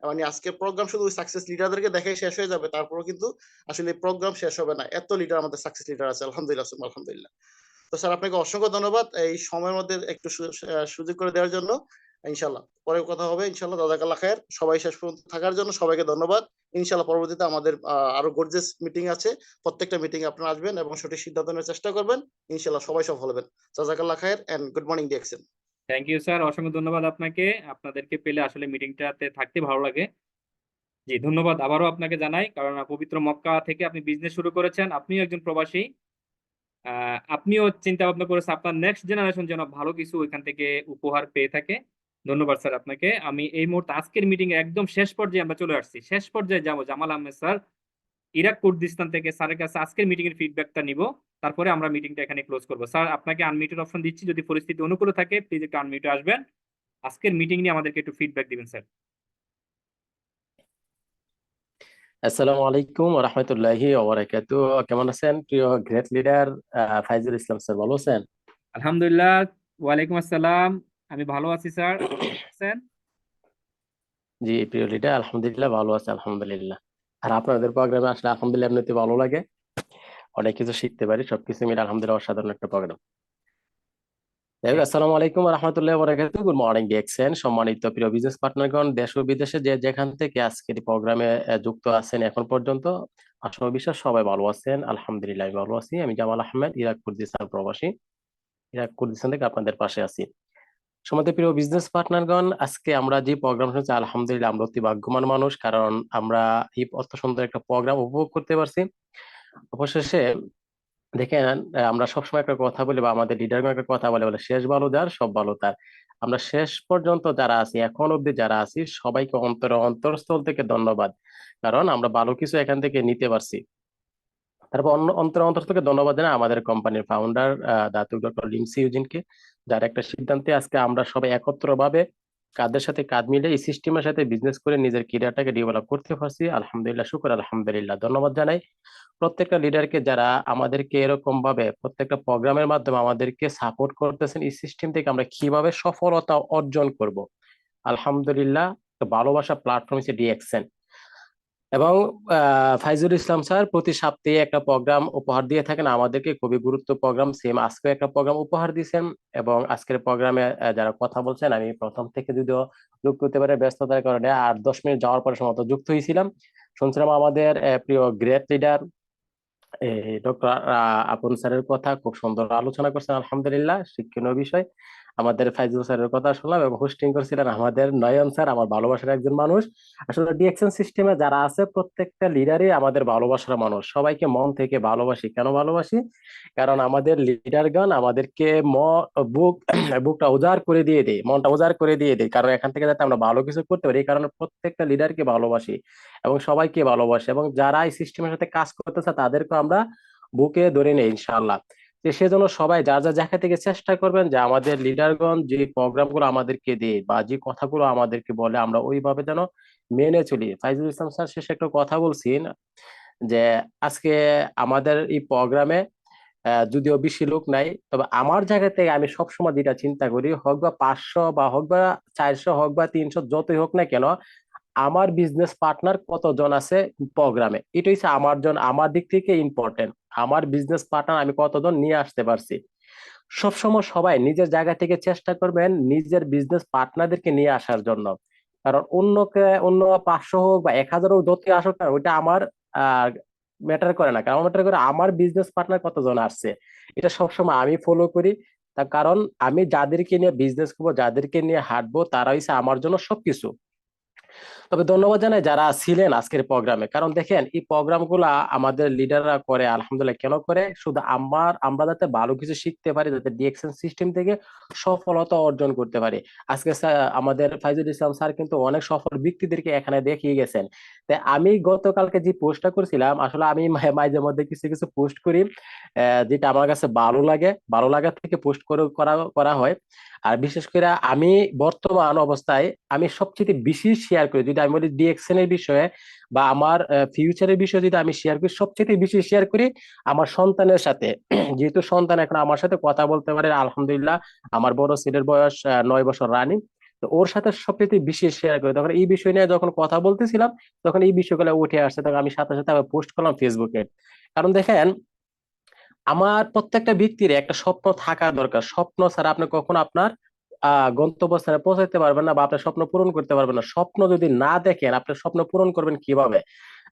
মানে আজকে প্রোগ্রাম শুধু সাকসেস লিডারদেরকে দেখে শেষ হয়ে যাবে, তারপরেও কিন্তু আসলে প্রোগ্রাম শেষ হবে না। এত লিডার আমাদের সাকসেস লিডার আছে, আলহামদুলিল্লাহ সুম্মা আলহামদুলিল্লাহ। তো স্যার, আপনাকে অসংখ্য ধন্যবাদ এই সময়ের মধ্যে একটু সুযোগ করে দেওয়ার জন্য। ইনশাল্লাহ পরে কথা হবে ইনশাল্লাহ। জাযাকাল্লাহ খায়ের। সবাই শেষ পর্যন্ত থাকার জন্য সবাইকে ধন্যবাদ। ইনশাল্লাহ পরবর্তীতে আমাদের আরো গর্জিয়াস মিটিং আছে। প্রত্যেকটা মিটিং এ আপনারা আসবেন এবং সঠিক সিদ্ধান্ত নেওয়ার চেষ্টা করবেন। ইনশাল্লাহ সবাই সফল হবেন। জাযাকাল্লাহ খায়ের and good morning DXN. Thank you sir, অসংখ্য ধন্যবাদ আপনাকে। আপনাদেরকে পেলে আসলে মিটিংটাতে থাকতে ভালো লাগে। জি ধন্যবাদ আবারও আপনাকে জানাই, কারণ পবিত্র মক্কা থেকে আপনি বিজনেস শুরু করেছেন, আপনিও একজন প্রবাসী। আপনিও চিন্তা ভাবনা করেছেন আপনার নেক্সট জেনারেশন যেন ভালো কিছু ওইখান থেকে উপহার পেয়ে থাকে। ধন্যবাদ স্যার আপনাকে। আমি এই মুহূর্তে আজকের মিটিং এর একদম শেষ পর্যায়ে আমরা চলে আসছি, শেষ পর্যায়ে যাবো। Jamal Ahmed sir Iraq Kurdistan থেকে স্যারের কাছে আজকের মিটিং এর ফিডব্যাকটা নিব, তারপরে আমরা মিটিংটা এখানে ক্লোজ করবো। স্যার আপনাকে আনমিউটের অপশন দিচ্ছি, যদি পরিস্থিতি অনুকূল থাকে প্লিজ একটু আনমিউটে আসবেন। আজকের মিটিং নিয়ে আমাদেরকে একটু ফিডব্যাক দিবেন স্যার। আসসালামু আলাইকুম ওয়া রাহমাতুল্লাহি ওয়া বারাকাতুহু। কেমন আছেন প্রিয় গ্রেট লিডার ফাইজুল ইসলাম স্যার, ভালো আছেন? আলহামদুলিল্লাহ। ওয়ালাইকুম আসসালাম। আমি ভালো আছি স্যার। আছেন? জি প্রিয় লিডার, আলহামদুলিল্লাহ ভালো আছে, আলহামদুলিল্লাহ। আর আপনাদের প্রোগ্রামে আসলে আলহামদুলিল্লাহ এমনিতে ভালো লাগে, অনেক কিছু শিখতে পারি, সবকিছু মিলে আলহামদুলিল্লাহ অসাধারণ একটা প্রোগ্রাম। যাই হোক, আসসালামু আলাইকুম ওয়া রাহমাতুল্লাহি ওয়া বারাকাতুহু। গুড মর্নিং ডিএক্সএন, সম্মানিত প্রিয় বিজনেস পার্টনারগণ, দেশ ও বিদেশে যে যেখান থেকে আজকের এই প্রোগ্রামে যুক্ত আছেন এখন পর্যন্ত, আশা ও বিশ্বাস সবাই ভালো আছেন। আলহামদুলিল্লাহ আমি ভালো আছি। আমি জামাল আহমেদ, ইরাক কুর্দিস্তান প্রবাসী, ইরাক কুর্দিস্তান থেকে আপনাদের পাশে আছি। সম্মানিত প্রিয় বিজনেস পার্টনারগণ, আজকে আমরা যে প্রোগ্রাম শুনছি আলহামদুলিল্লাহ আমরা অতি ভাগ্যবান মানুষ, কারণ আমরা এই অত সুন্দর একটা প্রোগ্রাম উপভোগ করতে পারছি। অবশেষে দেখেন, আমরা সবসময় একটা কথা বলি বা আমাদের লিডারগণ একটা কথা বলে, বলে শেষ ভালো যার সব ভালো তার। আমরা শেষ পর্যন্ত যারা আছি, এখন অব্দি যারা আছি, সবাইকে অন্তরস্থল থেকে ধন্যবাদ, কারণ আমরা ভালো কিছু এখান থেকে নিতে পারছি। তারপর অন্তর থেকে ধন্যবাদ জানাই আমাদের কোম্পানির ফাউন্ডার দাতুক ডক্টর লিমসি ইউজিনকে, যার একটা সিদ্ধান্তে আজকে আমরা সবাই একত্রভাবে কাদের সাথে কাঁধ মিলে এই সিস্টেমের সাথে বিজনেস করে নিজের ক্যারিয়ারটাকে ডেভেলপ করতে পারছি। আলহামদুলিল্লাহ, শুকর আলহামদুলিল্লাহ। ধন্যবাদ জানাই প্রত্যেকটা লিডারকে যারা আমাদেরকে এরকম ভাবে প্রত্যেকটা প্রোগ্রামের মাধ্যমে আমাদেরকে সাপোর্ট করতেছেন। এই সিস্টেম থেকে আমরা কিভাবে সফলতা অর্জন করব, আলহামদুলিল্লাহ ভালোবাসা প্ল্যাটফর্ম হিসেবে ডিএক্সএন এবং ফাইজুল ইসলাম স্যার প্রতি সপ্তাহে একটা প্রোগ্রাম উপহার দিয়ে থাকেন আমাদেরকে, খুবই গুরুত্ব প্রোগ্রাম। সেম আজকে একটা প্রোগ্রাম উপহার দিয়েছেন এবং আজকের প্রোগ্রামে যারা কথা বলছেন, আমি প্রথম থেকে যদিও যুক্ত হতে পারে ব্যস্ততার কারণে 8-10 মিনিট যাওয়ার পরে সম্ভবত যুক্ত হয়েছিলাম। শুনছিলাম আমাদের প্রিয় গ্রেট লিডার ডক্টর আপন স্যারের কথা, খুব সুন্দর আলোচনা করছেন, আলহামদুলিল্লাহ শিক্ষণীয় বিষয়। আমাদের ফাইজুল স্যারের কথা শুনলাম এবং হোস্টিং করছিলেন আমাদের নয়ন স্যার, আমার ভালোবাসার একজন মানুষ। আসলে ডিএকশন সিস্টেমে যারা আছে প্রত্যেকটা লিডারই আমাদের ভালোবাসার মানুষ, সবাইকে মন থেকে ভালোবাসি। কেন ভালোবাসি? কারণ আমাদের লিডারগণ আমাদেরকে বুক বুকটা উজাড় করে দিয়ে দেয়, মনটা উজাড় করে দিয়ে দেয়, কারণ এখান থেকে যাতে আমরা ভালো কিছু করতে পারি, এই কারণে প্রত্যেকটা লিডারকে ভালোবাসি এবং সবাইকে ভালোবাসি, এবং যারা এই সিস্টেমের সাথে কাজ করতেছে তাদেরকে আমরা বুকে ধরে নেই ইনশাআল্লাহ। তো সেজন্য সবাই যার যার জায়গা থেকে চেষ্টা করবেন যে আমাদের লিডারগণ যে প্রোগ্রামগুলো আমাদেরকে দেয় বা যে কথাগুলো আমাদেরকে বলে আমরা ওইভাবে যেন মেনে চলি। ফাইজুল ইসলাম স্যার শেষে একটা কথা বলছেন যে আজকে আমাদের এই প্রোগ্রামে যদিও বেশি লোক নাই, তবে আমার জায়গা থেকে আমি সবসময় যেটা চিন্তা করি, হোক বা 500 বা হোক বা 400 হোক বা 300, যতই হোক না কেন, আমার বিজনেস পার্টনার কতজন আছে প্রোগ্রামে, এটা হচ্ছে আমার দিক থেকে ইম্পর্টেন্ট। আমার বিজনেস পার্টনার আমি কতজন নিয়ে আসতে পারছি। সবসময় সবাই নিজের জায়গা থেকে চেষ্টা করবেন নিজের বিজনেস পার্টনারদেরকে নিয়ে আসার জন্য, কারণ অন্য 500 হোক বা 1000 হোক, যতই আসুক না, ওইটা আমার ম্যাটার করে না। কারণ ম্যাটার করে আমার বিজনেস পার্টনার কতজন আসছে, এটা সবসময় আমি ফলো করি। তার কারণ আমি যাদেরকে নিয়ে বিজনেস করবো, যাদেরকে নিয়ে হাঁটবো, তারা হচ্ছে আমার জন্য সবকিছু। তবে ধন্যবাদ জানাই যারা ছিলেন আজকের প্রোগ্রামে, কারণ দেখেন এই প্রোগ্রামগুলা আমাদের লিডাররা করে আলহামদুলিল্লাহ। কেন করে? শুধু আমরা যাতে ভালো কিছু শিখতে পারি, যাতে ডিএকশন সিস্টেম থেকে সফলতা অর্জন করতে পারি। আজকে আমাদের ফাইজুল ইসলাম স্যার কিন্তু অনেক সফল ব্যক্তিদেরকে এখানে দেখিয়ে গেছেন। তাই আমি গতকালকে যে পোস্টটা করছিলাম, আসলে আমি মাঝে মধ্যে কিছু কিছু পোস্ট করি যেটা আমার কাছে ভালো লাগা থেকে পোস্ট করা হয়। আর বিশেষ করে আমি বর্তমান অবস্থায় আমি সবচেয়ে বেশি শেয়ার করি, যদি আমি বলি ডিএক্সএন এর বিষয়ে বা আমার ফিউচারের বিষয়ে যদি আমি শেয়ার করি, সবচেয়ে বেশি শেয়ার করি আমার সন্তানের সাথে। যেহেতু সন্তান এখন আমার সাথে কথা বলতে পারে আলহামদুলিল্লাহ, আমার বড় ছেলের বয়স 9 বছর রানিং, তো ওর সাথে সবচেয়ে বেশি শেয়ার করি। তখন এই বিষয় নিয়ে যখন কথা বলতেছিলাম, তখন এই বিষয়গুলো উঠে আসছে, তখন আমি সাথে সাথে পোস্ট করলাম ফেসবুকে। কারণ দেখেন, আমার প্রত্যেকটা ব্যক্তির একটা স্বপ্ন থাকা দরকার। স্বপ্ন ছাড়া আপনি কখনো আপনার গন্তব্যস্থানে পৌঁছাতে পারবেন না বা আপনার স্বপ্ন পূরণ করতে পারবেন না। স্বপ্ন যদি না দেখেন, আপনার স্বপ্ন পূরণ করবেন কিভাবে?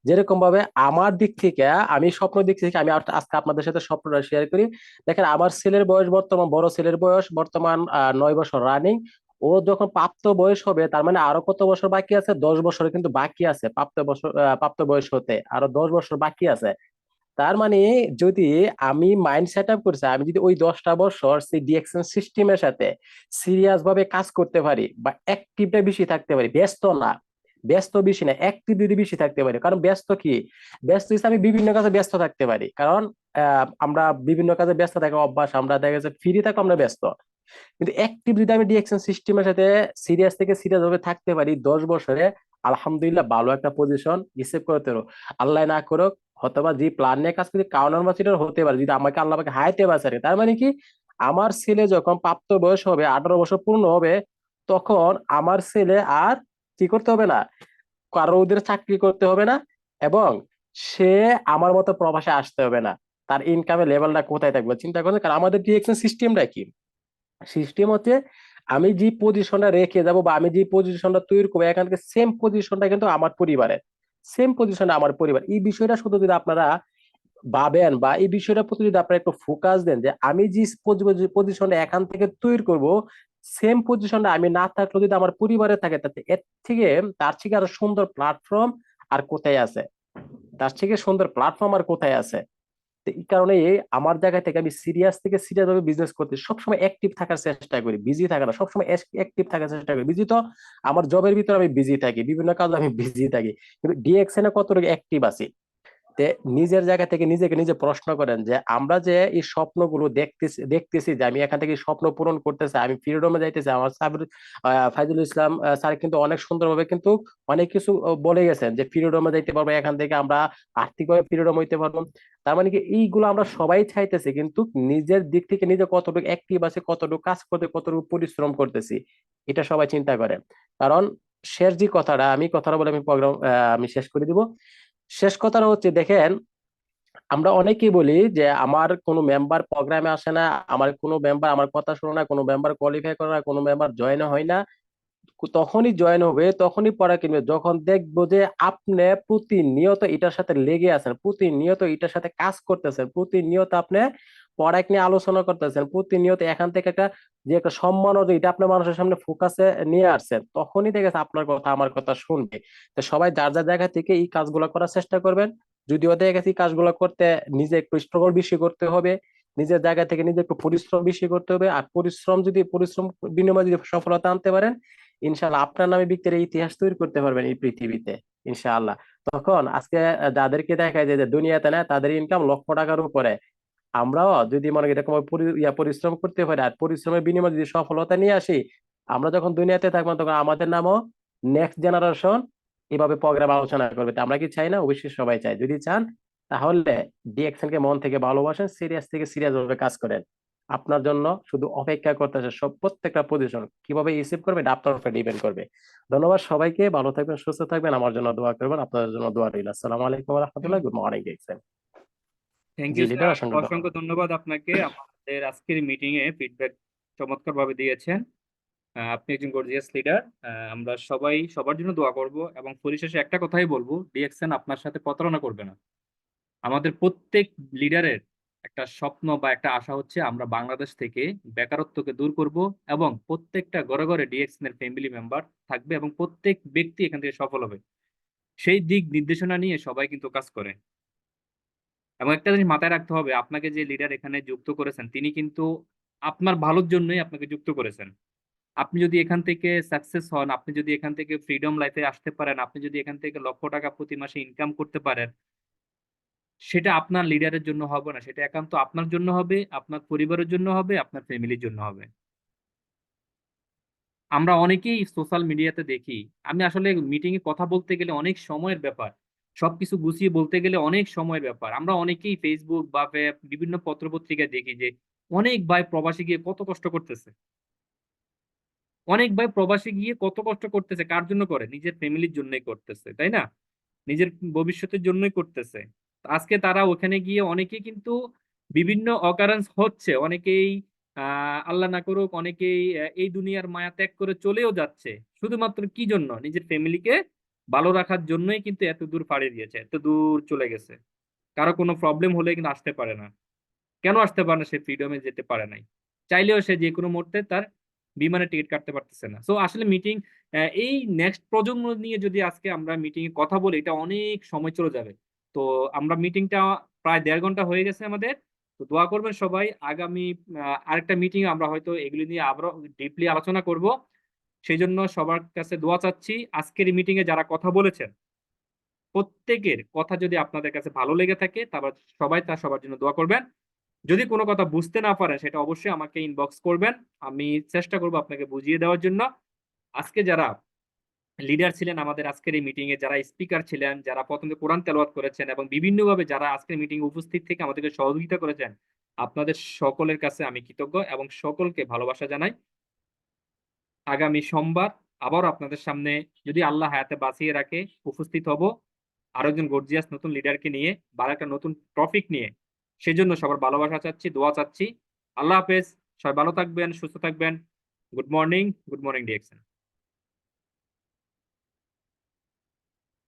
যেরকম ভাবে আমার দিক থেকে, আমি স্বপ্ন দিক থেকে আমি আজকে আপনাদের সাথে স্বপ্নটা শেয়ার করি। দেখেন, আমার ছেলের বয়স বর্তমান, বড় ছেলের বয়স বর্তমান 9 বছর রানিং। ও যখন প্রাপ্ত বয়স হবে, তার মানে আরো কত বছর বাকি আছে? 10 বছর কিন্তু বাকি আছে প্রাপ্ত বয়স হতে, আরো 10 বছর বাকি আছে। তার মানে যদি আমি মাইন্ড সেট আপ করছি, আমি যদি ওই 10টা বছর সেই ডিএকশন সিস্টেমের সাথে সিরিয়াস ভাবে কাজ করতে পারি বা অ্যাক্টিভটা বেশি থাকতে পারি, ব্যস্ত না, ব্যস্ত বেশি না, অ্যাক্টিভ যদি বেশি থাকতে পারি। কারণ ব্যস্ত হিসেবে আমি বিভিন্ন কাজে ব্যস্ত থাকতে পারি, কারণ আমরা বিভিন্ন কাজে ব্যস্ত থাকা অভ্যাস, আমরা দেখা গেছে ফ্রি থাকো আমরা ব্যস্ত। কিন্তু অ্যাক্টিভ যদি আমি ডিএকশন সিস্টেমের সাথে সিরিয়াস ভাবে থাকতে পারি 10 বছরে, আলহামদুলিল্লাহ ভালো একটা পজিশন রিসিভ করতে পারো। আল্লাহ না করুক, হয়তোবা যে প্ল্যান নিয়ে কাজ করি কাউনার মাসিটার হতে পারে, যদি আমাকে আল্লাহ পাকে হায়াতে বাঁচারে, তার মানে কি আমার ছেলে যখন প্রাপ্ত বয়স হবে, 18 বছর পূর্ণ হবে, তখন আমার ছেলে আর কি করতে হবে না, কারো ওদের চাকরি করতে হবে না, এবং সে আমার মতো প্রবাসে আসতে হবে না। তার ইনকামের লেভেলটা কোথায় থাকবে চিন্তা করেন। কারণ আমাদের ডিএক্সএন সিস্টেমটা কি, সিস্টেম হচ্ছে আমি যে পজিশনটা রেখে যাব বা আমি যে পজিশনটা তৈরি করবো, এখান থেকে সেম পজিশনটা কিন্তু আমার পরিবারের, সেম পজিশনটা আমার পরিবার। এই বিষয়টা শুধু যদি আপনারা ভাবেন বা এই বিষয়টার প্রতি যদি আপনারা একটু ফোকাস দেন, যে আমি যে পজিশনটা এখান থেকে তৈরি করব, সেম পজিশনটা আমি না থাকলেও যদি আমার পরিবারে থাকে, তাতে এর থেকে তার থেকে আরো সুন্দর প্ল্যাটফর্ম আর কোথায় আছে, তার থেকে সুন্দর প্ল্যাটফর্ম আর কোথায় আছে। তো এই কারণে আমার জায়গা থেকে আমি সিরিয়াস ভাবে বিজনেস করতে সবসময় অ্যাক্টিভ থাকার চেষ্টা করি, বিজি থাকা না, সবসময় অ্যাক্টিভ থাকার চেষ্টা করি। বিজি তো আমার জবের ভিতরে আমি বিজি থাকি, বিভিন্ন কাজে আমি বিজি থাকি, কিন্তু ডিএক্সএন এ কতটুকু অ্যাক্টিভ আছি। তে নিজের জায়গা থেকে নিজেকে নিজে প্রশ্ন করেন যে আমরা যে এই স্বপ্নগুলো দেখতেছি যে আমি এখান থেকে স্বপ্ন পূরণ করতেছি, আমি ফ্রিডমে যাইতেছি। আমার ফাইজুল ইসলাম স্যার কিন্তু অনেক সুন্দরভাবে কিন্তু অনেক কিছু বলে গেছেন যে ফ্রিডমে যাইতে পারবো, এখান থেকে আমরা আর্থিকভাবে ফ্রিডম হইতে পারবো। তার মানে কি এইগুলো আমরা সবাই চাইতেছি, কিন্তু নিজের দিক থেকে নিজে কতটুকু অ্যাক্টিভ আছে, কতটুকু কাজ করতে, কতটুকু পরিশ্রম করতেছি, এটা সবাই চিন্তা করেন। কারণ শেষ যে কথাটা, আমি কথাটা বলে আমি প্রোগ্রাম আমি শেষ করে দিব। শেষ কথাটা হচ্ছে দেখেন, আমরা অনেকেই বলি যে আমার কোনো মেম্বার প্রোগ্রামে আসে না, আমার কোনো মেম্বার আমার কথা শোনে না, কোনো মেম্বার কোয়ালিফাই করে না, কোনো মেম্বার জয়েন হয় না। তখনই জয়েন হবে, তখনই পড়া কিনবে যখন দেখবো যে আপনি প্রতিনিয়ত এটার সাথে লেগে আছেন, প্রতিনিয়ত এটার সাথে কাজ করতেছেন, প্রতিনিয়ত আপনি পড়াক নিয়ে আলোচনা করতেছেন, প্রতিনিয়ত এখান থেকে একটা যে একটা সম্মান অর্জন, এটা আপনার মানুষের সামনে ফোকাসে নিয়ে আসছেন, তখনই দেখেছে আপনার কথা আমার কথা শুনবে। তো সবাই যার যার জায়গা থেকে এই কাজগুলো করার চেষ্টা করবেন। যদিও দেখে গেছে এই কাজগুলো করতে নিজে একটু স্ট্রাগল বেশি করতে হবে, নিজের জায়গা থেকে নিজে একটু পরিশ্রম বেশি করতে হবে। আর পরিশ্রম বিনিময়ে যদি সফলতা আনতে পারেন, ইনশাআল্লাহ আপনার নামে ব্যক্তির ইতিহাস তৈরি করতে পারবেন এই পৃথিবীতে, ইনশাআল্লাহ। তখন আজকে যাদেরকে দেখায় যে দুনিয়াতে না তাদের ইনকাম লক্ষ টাকার উপরে, আমরাও যদি মনে করি এরকম পরিশ্রম করতে পারি আর পরিশ্রমের বিনিময়ে যদি সফলতা নিয়ে আসি, আমরা যখন দুনিয়াতে থাকবো তখন আমাদের নামও নেক্সট জেনারেশন এভাবে প্রোগ্রাম আলোচনা করবে। তা আমরা কি চাই না? অবশ্যই সবাই চাই। যদি চান তাহলে ডিএক্সএন কে মন থেকে ভালোবাসেন, সিরিয়াস থেকে সিরিয়াস ভাবে কাজ করেন। আপনার জন্য শুধু অপেক্ষা করতেছে, সব প্রত্যেকটা পজিশন কিভাবে রিসিভ করবে এটা আপনার উপর ডিপেন্ড করবে। ধন্যবাদ সবাইকে, ভালো থাকবেন, সুস্থ থাকবেন, আমার জন্য দোয়া করবেন, আপনাদের জন্য দোয়া রইল। আসসালামু আলাইকুম ওয়া রাহমাতুল্লাহ, good morning DXN. Thank G U leader, sir, অসংখ্য অসংখ্য ধন্যবাদ। ধন্যবাদ আপনাকে। আমাদের আজকের মিটিং এ ফিডব্যাক চমৎকার ভাবে দিয়েছেন। আপনি একজন গর্জিয়াস লিডার। আমরা সবাই সবার জন্য দোয়া করব এবং পরিশেষে একটা কথাই বলবো, ডিএক্সএন আপনার সাথে প্রতারণা করবে না। আমাদের প্রত্যেক লিডারের একটা স্বপ্ন বা একটা আশা হচ্ছে আমরা বাংলাদেশ থেকে বেকারত্বকে দূর করব এবং প্রত্যেকটা ঘরে ঘরে ডিএক্সএন এর ফ্যামিলি মেম্বার থাকবে এবং প্রত্যেক ব্যক্তি এখান থেকে সফল হবে। সেই দিক নির্দেশনা নিয়ে সবাই কিন্তু কাজ করে। এবং একটা জিনিস মাথায় রাখতে হবে, আপনাকে যে লিডার এখানে যুক্ত করেছেন তিনি কিন্তু আপনার ভালোর জন্যই আপনাকে যুক্ত করেছেন। আপনি যদি এখান থেকে সাকসেস হন, আপনি যদি এখান থেকে ফ্রিডম লাইফে আসতে পারেন, আপনি যদি এখান থেকে লক্ষ টাকা প্রতি মাসে ইনকাম করতে পারেন, সেটা আপনার লিডারের জন্য হবে না, সেটা একান্ত আপনার জন্য হবে, আপনার পরিবারের জন্য হবে, আপনার ফ্যামিলির জন্য হবে। আমরা অনেকেই সোশ্যাল মিডিয়াতে দেখি, আমি আসলে মিটিং এ কথা বলতে গেলে অনেক সময়ের ব্যাপার, সবকিছু গুছিয়ে বলতে গেলে অনেক সময়ের ব্যাপার। আমরা অনেকেই ফেসবুক বা বিভিন্ন পত্রপত্রিকায় দেখি যে অনেক ভাই প্রবাসী গিয়ে কত কষ্ট করতেছে, অনেক ভাই প্রবাসী গিয়ে কত কষ্ট করতেছে, কার জন্য করে? নিজের ফ্যামিলির জন্যই করতেছে, তাই না? নিজের ভবিষ্যতের জন্যই করতেছে। আজকে তারা ওখানে গিয়ে অনেকেই কিন্তু বিভিন্ন অকারেন্স হচ্ছে, অনেকেই আল্লাহ না করুক অনেকেই এই দুনিয়ার মায়া ত্যাগ করে চলেও যাচ্ছে, শুধুমাত্র কি জন্য? নিজের ফ্যামিলিকে ভালো রাখার জন্যই কিন্তু এত দূর পাড়ি দিয়েছে, এত দূর চলে গেছে। কারো কোনো প্রবলেম হলে কিন্তু আসতে পারে না। কেন আসতে পারে না? সে ফ্রিডমে যেতে পারে নাই, চাইলেও সে যে কোনো মুহূর্তে তার বিমানের টিকিট কাটতে পারতেছে না। সো আসলে মিটিং, এই নেক্সট প্রজন্ম নিয়ে যদি আজকে আমরা মিটিং এ কথা বলি, এটা অনেক সময় চলে যাবে। তো আমরা মিটিংটা প্রায় 1.5 ঘন্টা হয়ে গেছে আমাদের। তো দোয়া করবেন সবাই, আগামী আরেকটা মিটিং আমরা হয়তো এগুলি নিয়ে আবারও ডিপলি আলোচনা করব। সেই জন্য সবার কাছে দোয়া চাচ্ছি। আজকের মিটিং এ যারা কথা বলেছেন প্রত্যেকের কথা যদি আপনাদের কাছে ভালো লেগে থাকে, তারপর সবাই তার সবার জন্য দোয়া করবেন। যদি কোনো কথা বুঝতে না পারেন সেটা অবশ্যই আমাকে ইনবক্স করবেন, আমি চেষ্টা করব আপনাকে বুঝিয়ে দেওয়ার জন্য। আজকে যারা লিডার ছিলেন আমাদের আজকের এই মিটিং এ, যারা স্পিকার ছিলেন, যারা প্রথমে কোরআন তেলাওয়াত করেছেন এবং বিভিন্নভাবে যারা আজকের মিটিং এ উপস্থিত থেকে আমাদেরকে সহযোগিতা করেছেন, আপনাদের সকলের কাছে আমি কৃতজ্ঞ এবং সকলকে ভালোবাসা জানাই। আগামী সোমবার আবার আপনাদের সামনে যদি আল্লাহ হায়াতে বাঁচিয়ে রাখে উপস্থিত হব আরো একজন গর্জিয়াস নতুন লিডারকে নিয়ে বা একটা নতুন টপিক নিয়ে। সেজন্য সবার ভালোবাসা চাচ্ছি, দোয়া চাচ্ছি। আল্লাহ হাফেজ, সবাই ভালো থাকবেন, সুস্থ থাকবেন। Good morning DXN.